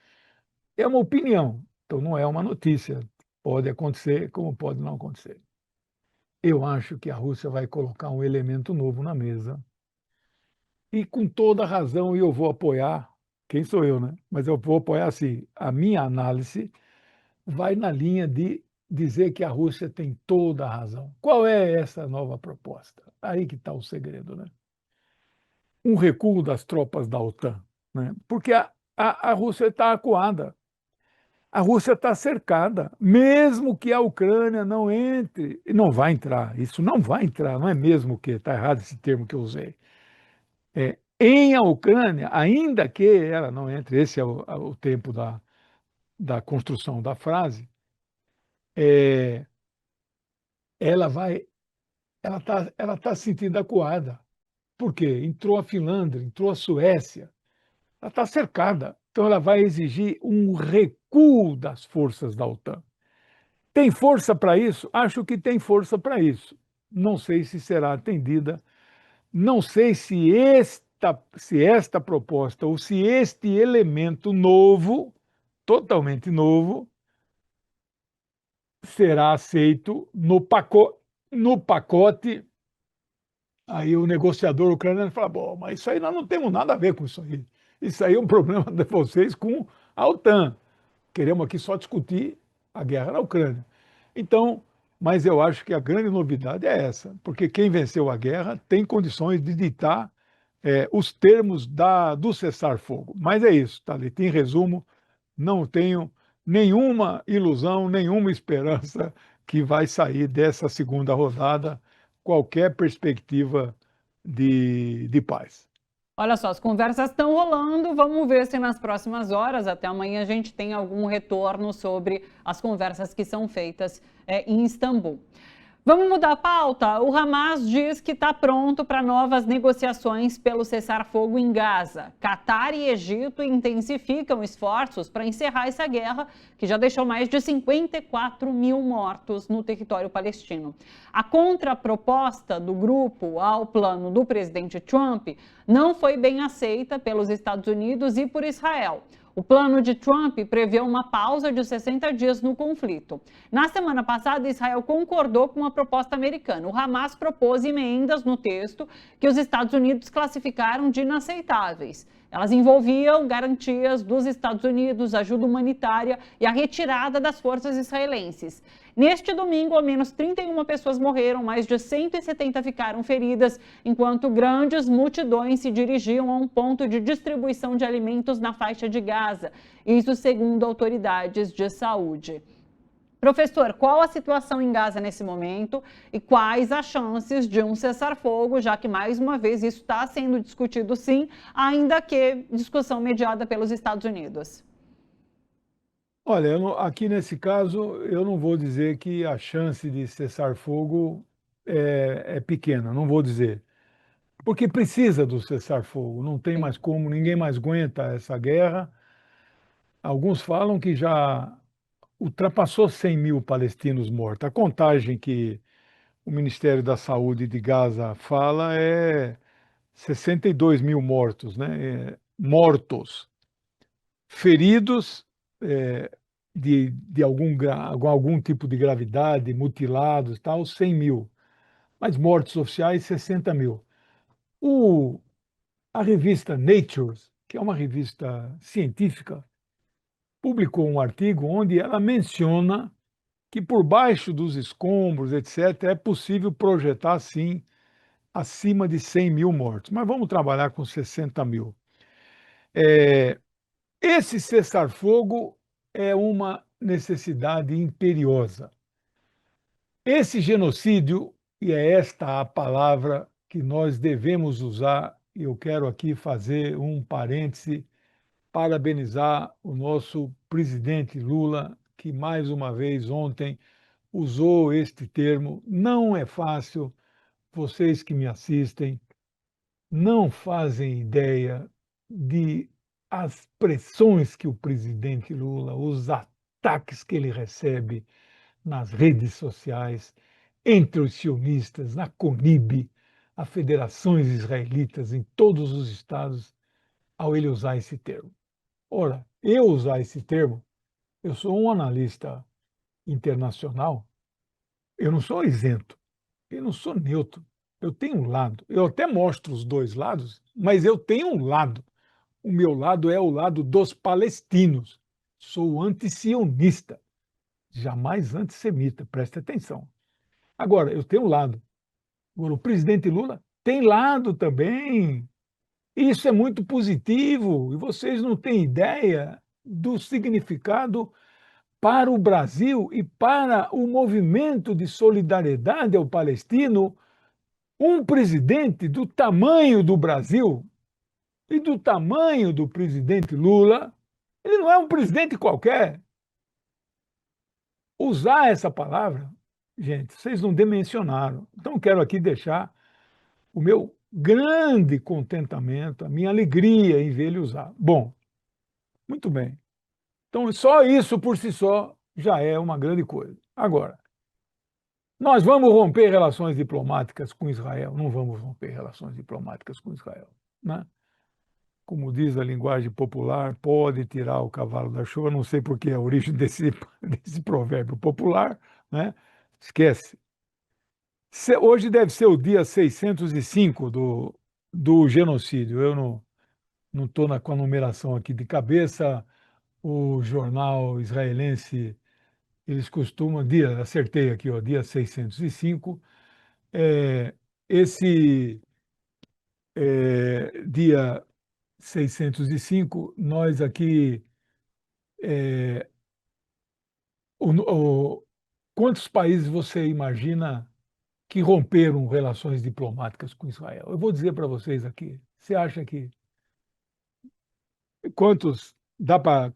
É uma opinião, então não é uma notícia. Pode acontecer, como pode não acontecer. Eu acho que a Rússia vai colocar um elemento novo na mesa. E com toda razão, eu vou apoiar. Quem sou eu, né? Mas eu vou apoiar assim. A minha análise vai na linha de dizer que a Rússia tem toda a razão. Qual é essa nova proposta? Aí que está o segredo, né? Um recuo das tropas da OTAN, né? Porque a Rússia está acuada. A Rússia está cercada. Mesmo que a Ucrânia não entre, não vai entrar, isso não vai entrar, não é mesmo que, está errado esse termo que eu usei. Em a Ucrânia, ainda que ela não entre, esse é o tempo da construção da frase, ela está se sentindo acuada. Por quê? Entrou a Finlândia, entrou a Suécia, ela está cercada. Então ela vai exigir um recuo das forças da OTAN. Tem força para isso? Acho que tem força para isso. Não sei se será atendida, não sei se esta proposta ou se este elemento novo, totalmente novo, será aceito no pacote. Aí o negociador ucraniano fala, bom, mas isso aí nós não temos nada a ver com isso aí. Isso aí é um problema de vocês com a OTAN. Queremos aqui só discutir a guerra na Ucrânia. Então, mas eu acho que a grande novidade é essa, porque quem venceu a guerra tem condições de ditar os termos do cessar-fogo. Mas é isso, Thalita. Em resumo, não tenho nenhuma ilusão, nenhuma esperança que vai sair dessa segunda rodada qualquer perspectiva de paz. Olha só, as conversas estão rolando, vamos ver se nas próximas horas, até amanhã, a gente tem algum retorno sobre as conversas que são feitas em Istambul. Vamos mudar a pauta? O Hamas diz que está pronto para novas negociações pelo cessar-fogo em Gaza. Catar e Egito intensificam esforços para encerrar essa guerra, que já deixou mais de 54 mil mortos no território palestino. A contraproposta do grupo ao plano do presidente Trump não foi bem aceita pelos Estados Unidos e por Israel. O plano de Trump prevê uma pausa de 60 dias no conflito. Na semana passada, Israel concordou com uma proposta americana. O Hamas propôs emendas no texto que os Estados Unidos classificaram de inaceitáveis. Elas envolviam garantias dos Estados Unidos, ajuda humanitária e a retirada das forças israelenses. Neste domingo, ao menos 31 pessoas morreram, mais de 170 ficaram feridas, enquanto grandes multidões se dirigiam a um ponto de distribuição de alimentos na faixa de Gaza. Isso segundo autoridades de saúde. Professor, qual a situação em Gaza nesse momento e quais as chances de um cessar-fogo, já que, mais uma vez, isso está sendo discutido sim, ainda que discussão mediada pelos Estados Unidos? Olha, aqui nesse caso, eu não vou dizer que a chance de cessar-fogo é pequena, não vou dizer. Porque precisa do cessar-fogo, não tem mais como, ninguém mais aguenta essa guerra. Alguns falam que já ultrapassou 100 mil palestinos mortos. A contagem que o Ministério da Saúde de Gaza fala é 62 mil mortos, né? Mortos. Feridos de algum tipo de gravidade, mutilados, tal, 100 mil. Mas mortos oficiais, 60 mil. A revista Nature, que é uma revista científica, publicou um artigo onde ela menciona que por baixo dos escombros, etc., é possível projetar, sim, acima de 100 mil mortos. Mas vamos trabalhar com 60 mil. Esse cessar-fogo é uma necessidade imperiosa. Esse genocídio, e é esta a palavra que nós devemos usar, e eu quero aqui fazer um parêntese, parabenizar o nosso presidente Lula, que mais uma vez ontem usou este termo. Não é fácil, vocês que me assistem não fazem ideia de as pressões que o presidente Lula, os ataques que ele recebe nas redes sociais, entre os sionistas, na CONIB, as federações israelitas em todos os estados, ao ele usar esse termo. Ora, eu usar esse termo, eu sou um analista internacional, eu não sou isento, eu não sou neutro, eu tenho um lado. Eu até mostro os dois lados, mas eu tenho um lado. O meu lado é o lado dos palestinos. Sou anti-sionista, jamais antissemita, preste atenção. Agora, eu tenho um lado. Agora, o presidente Lula tem lado também. Isso é muito positivo e vocês não têm ideia do significado para o Brasil e para o movimento de solidariedade ao palestino. Um presidente do tamanho do Brasil e do tamanho do presidente Lula, ele não é um presidente qualquer. Usar essa palavra, gente, vocês não dimensionaram. Então, quero aqui deixar o meu grande contentamento, a minha alegria em ver ele usar. Bom, muito bem. Então, só isso por si só já é uma grande coisa. Agora, nós vamos romper relações diplomáticas com Israel? Não vamos romper relações diplomáticas com Israel, né? Como diz a linguagem popular, pode tirar o cavalo da chuva, não sei porque é a origem desse provérbio popular, né? Esquece. Hoje deve ser o dia 605 do genocídio. Eu não estou com a numeração aqui de cabeça. O jornal israelense, eles costumam, acertei aqui, ó, dia 605. Esse dia 605, nós aqui, quantos países você imagina que romperam relações diplomáticas com Israel? Eu vou dizer para vocês aqui. Você acha que quantos dá para...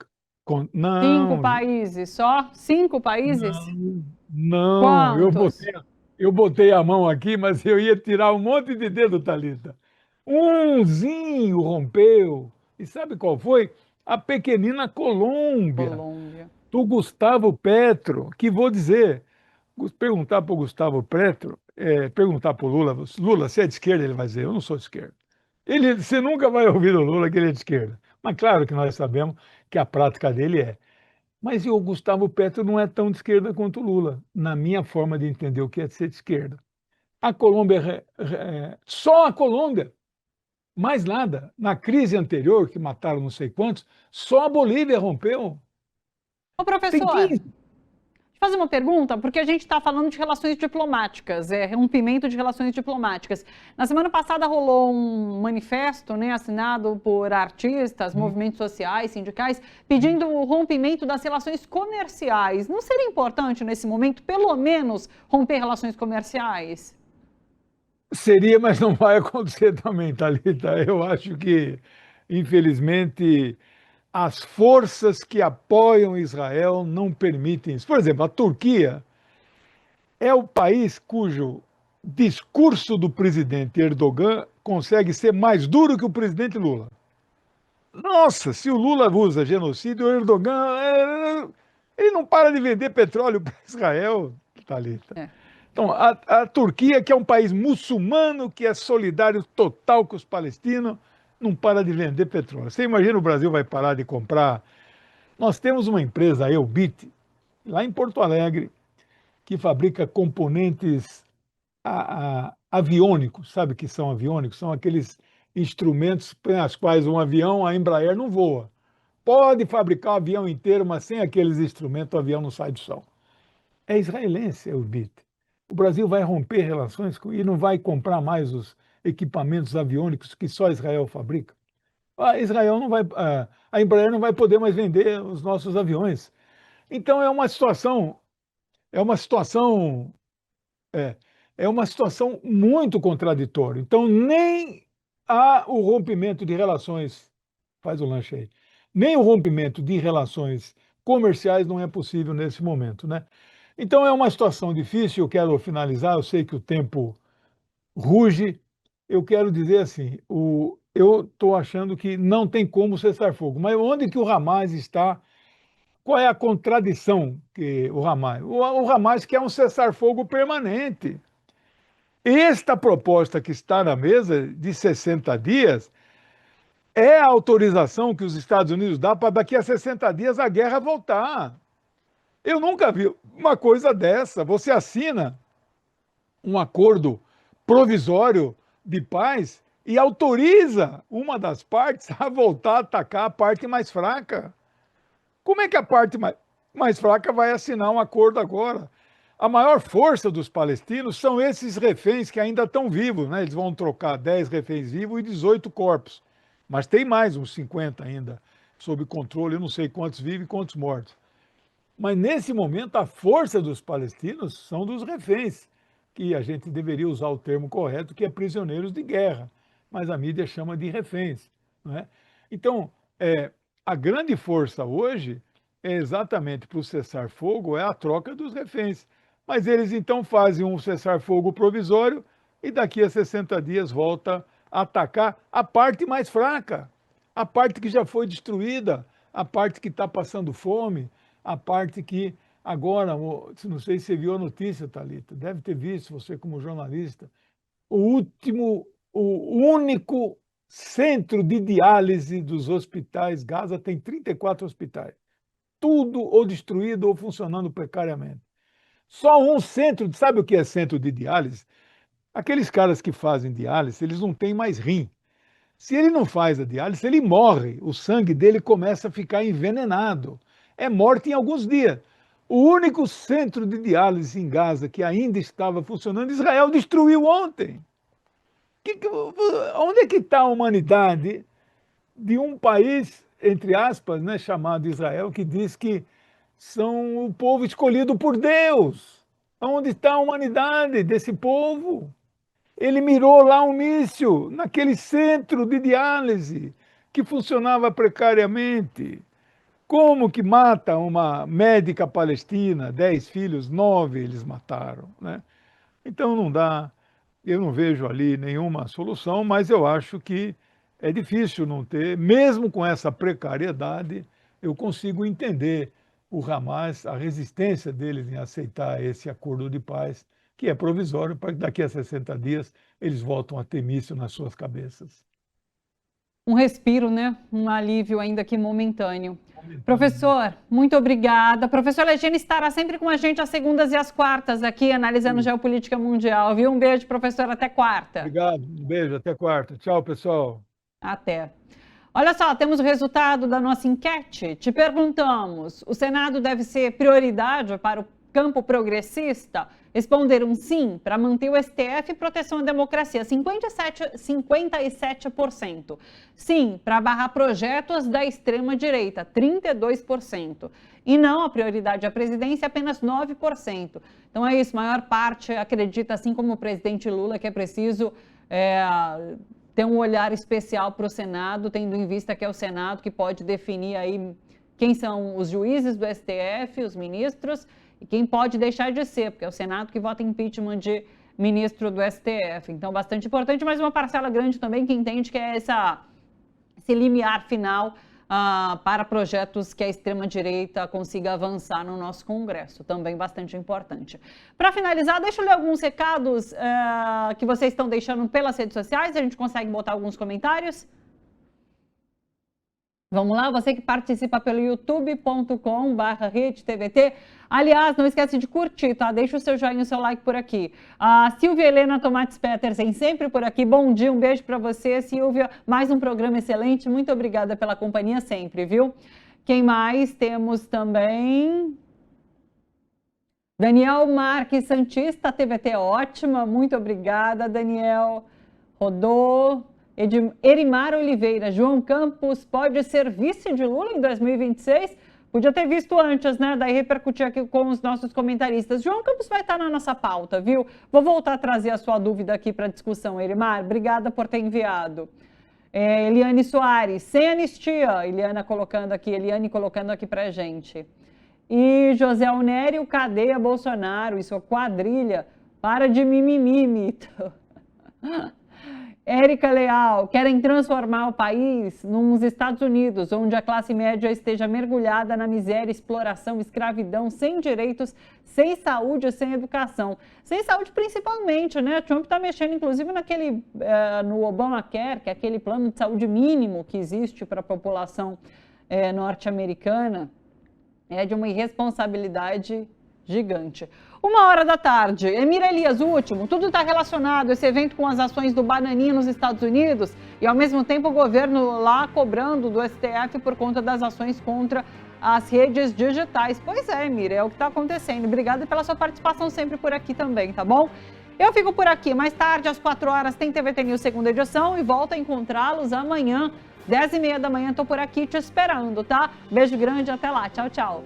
Cinco Não, países só? 5 países? não, Quantos? eu botei a mão aqui, mas eu ia tirar um monte de dedo, Thalita. Umzinho rompeu. E sabe qual foi? A pequenina Colômbia. Colômbia. Do Gustavo Petro, que vou dizer, perguntar para o Gustavo Petro, perguntar para o Lula, Lula, você é de esquerda? Ele vai dizer, eu não sou de esquerda. Você nunca vai ouvir do Lula que ele é de esquerda. Mas claro que nós sabemos que a prática dele é. Mas o Gustavo Petro não é tão de esquerda quanto o Lula, na minha forma de entender o que é ser de esquerda. A Colômbia, só a Colômbia, mais nada. Na crise anterior, que mataram não sei quantos, só a Bolívia rompeu. Ô, professor, deixa eu fazer uma pergunta, porque a gente está falando de relações diplomáticas, rompimento de relações diplomáticas. Na semana passada rolou um manifesto, né, assinado por artistas, movimentos sociais, sindicais, pedindo o rompimento das relações comerciais. Não seria importante, nesse momento, pelo menos, romper relações comerciais? Seria, mas não vai acontecer também, Thalita. Eu acho que, infelizmente, as forças que apoiam Israel não permitem isso. Por exemplo, a Turquia é o país cujo discurso do presidente Erdogan consegue ser mais duro que o presidente Lula. Nossa, se o Lula usa genocídio, o Erdogan ele não para de vender petróleo para Israel, Thalita. Então, a Turquia, que é um país muçulmano, que é solidário total com os palestinos, não para de vender petróleo. Você imagina o Brasil vai parar de comprar? Nós temos uma empresa, a Elbit, lá em Porto Alegre, que fabrica componentes aviônicos. Sabe o que são aviônicos? São aqueles instrumentos pelos quais um avião, a Embraer, não voa. Pode fabricar o avião inteiro, mas sem aqueles instrumentos o avião não sai do chão. É israelense, a Elbit. O Brasil vai romper relações e não vai comprar mais os equipamentos aviônicos que só Israel fabrica. A Embraer não vai poder mais vender os nossos aviões. Então é uma situação muito contraditória. Então nem há o rompimento de relações, faz o lanche aí, nem o rompimento de relações comerciais não é possível nesse momento, né? Então é uma situação difícil, eu quero finalizar, eu sei que o tempo ruge, eu quero dizer assim, eu estou achando que não tem como cessar fogo, mas onde que o Hamas está? Qual é a contradição que o Hamas? O Hamas quer um cessar-fogo permanente. Esta proposta que está na mesa de 60 dias é a autorização que os Estados Unidos dão para daqui a 60 dias a guerra voltar. Eu nunca vi uma coisa dessa. Você assina um acordo provisório de paz e autoriza uma das partes a voltar a atacar a parte mais fraca. Como é que a parte mais fraca vai assinar um acordo agora? A maior força dos palestinos são esses reféns que ainda estão vivos, né? Eles vão trocar 10 reféns vivos e 18 corpos. Mas tem mais, uns 50 ainda, sob controle, eu não sei quantos vivos e quantos mortos. Mas nesse momento a força dos palestinos são dos reféns, que a gente deveria usar o termo correto, que é prisioneiros de guerra, mas a mídia chama de reféns, não é? Então, a grande força hoje é exatamente para o cessar-fogo, é a troca dos reféns. Mas eles então fazem um cessar-fogo provisório e daqui a 60 dias volta a atacar a parte mais fraca, a parte que já foi destruída, a parte que está passando fome, a parte que agora, não sei se você viu a notícia, Thalita, deve ter visto, você como jornalista, o único centro de diálise dos hospitais, Gaza tem 34 hospitais, tudo ou destruído ou funcionando precariamente. Só um centro, sabe o que é centro de diálise? Aqueles caras que fazem diálise, eles não têm mais rim. Se ele não faz a diálise, ele morre. O sangue dele começa a ficar envenenado. É morte em alguns dias. O único centro de diálise em Gaza que ainda estava funcionando, Israel destruiu ontem. Onde é que está a humanidade de um país, entre aspas, né, chamado Israel, que diz que são o povo escolhido por Deus? Onde está a humanidade desse povo? Ele mirou lá um míssil, naquele centro de diálise, que funcionava precariamente. Como que mata uma médica palestina, 10 filhos, 9 eles mataram, né? Então não dá, eu não vejo ali nenhuma solução, mas eu acho que é difícil não ter, mesmo com essa precariedade, eu consigo entender o Hamas, a resistência deles em aceitar esse acordo de paz, que é provisório, para que daqui a 60 dias eles voltam a ter míssil nas suas cabeças. Um respiro, né? Um alívio ainda que momentâneo. Professor, muito obrigada. Professor Legene estará sempre com a gente às segundas e às quartas aqui, analisando geopolítica mundial, viu? Um beijo, professor, até quarta. Obrigado, um beijo, até quarta. Tchau, pessoal. Até. Olha só, temos o resultado da nossa enquete. Te perguntamos, o Senado deve ser prioridade para o campo progressista? Responderam sim, para manter o STF e proteção à democracia, 57%. Sim, para barrar projetos da extrema-direita, 32%. E não, a prioridade à presidência, apenas 9%. Então é isso, a maior parte acredita, assim como o presidente Lula, que é preciso ter um olhar especial para o Senado, tendo em vista que é o Senado que pode definir aí quem são os juízes do STF, os ministros, e quem pode deixar de ser, porque é o Senado que vota impeachment de ministro do STF. Então, bastante importante, mas uma parcela grande também que entende que é esse limiar final para projetos que a extrema-direita consiga avançar no nosso Congresso. Também bastante importante. Para finalizar, deixa eu ler alguns recados que vocês estão deixando pelas redes sociais. A gente consegue botar alguns comentários? Vamos lá, você que participa pelo youtube.com/RedeTVT. Aliás, não esquece de curtir, tá? Deixa o seu joinha e o seu like por aqui. A Silvia Helena Tomates Petersen, sempre por aqui. Bom dia, um beijo para você, Silvia. Mais um programa excelente. Muito obrigada pela companhia sempre, viu? Quem mais? Temos também Daniel Marques Santista, TVT ótima. Muito obrigada, Daniel. Rodou. Erimar Oliveira, João Campos pode ser vice de Lula em 2026? Podia ter visto antes, né? Daí repercutir aqui com os nossos comentaristas. João Campos vai estar na nossa pauta, viu? Vou voltar a trazer a sua dúvida aqui para discussão, Erimar. Obrigada por ter enviado. Eliane Soares, sem anistia. Eliane colocando aqui para gente. E José Alnério, cadeia Bolsonaro, isso é quadrilha. Para de mimimi. Érica Leal, querem transformar o país nos Estados Unidos, onde a classe média esteja mergulhada na miséria, exploração, escravidão, sem direitos, sem saúde, sem educação. Sem saúde principalmente, né? Trump está mexendo, inclusive, no Obamacare, que é aquele plano de saúde mínimo que existe para a população norte-americana. É de uma irresponsabilidade gigante. 13h. Emira Elias, último. Tudo está relacionado, esse evento, com as ações do Bananinha nos Estados Unidos e, ao mesmo tempo, o governo lá cobrando do STF por conta das ações contra as redes digitais. Pois é, Emira, é o que está acontecendo. Obrigada pela sua participação sempre por aqui também, tá bom? Eu fico por aqui. Mais tarde, às 4h, tem TVT News segunda edição e volto a encontrá-los amanhã, 10h30 da manhã. Estou por aqui te esperando, tá? Beijo grande, até lá. Tchau, tchau.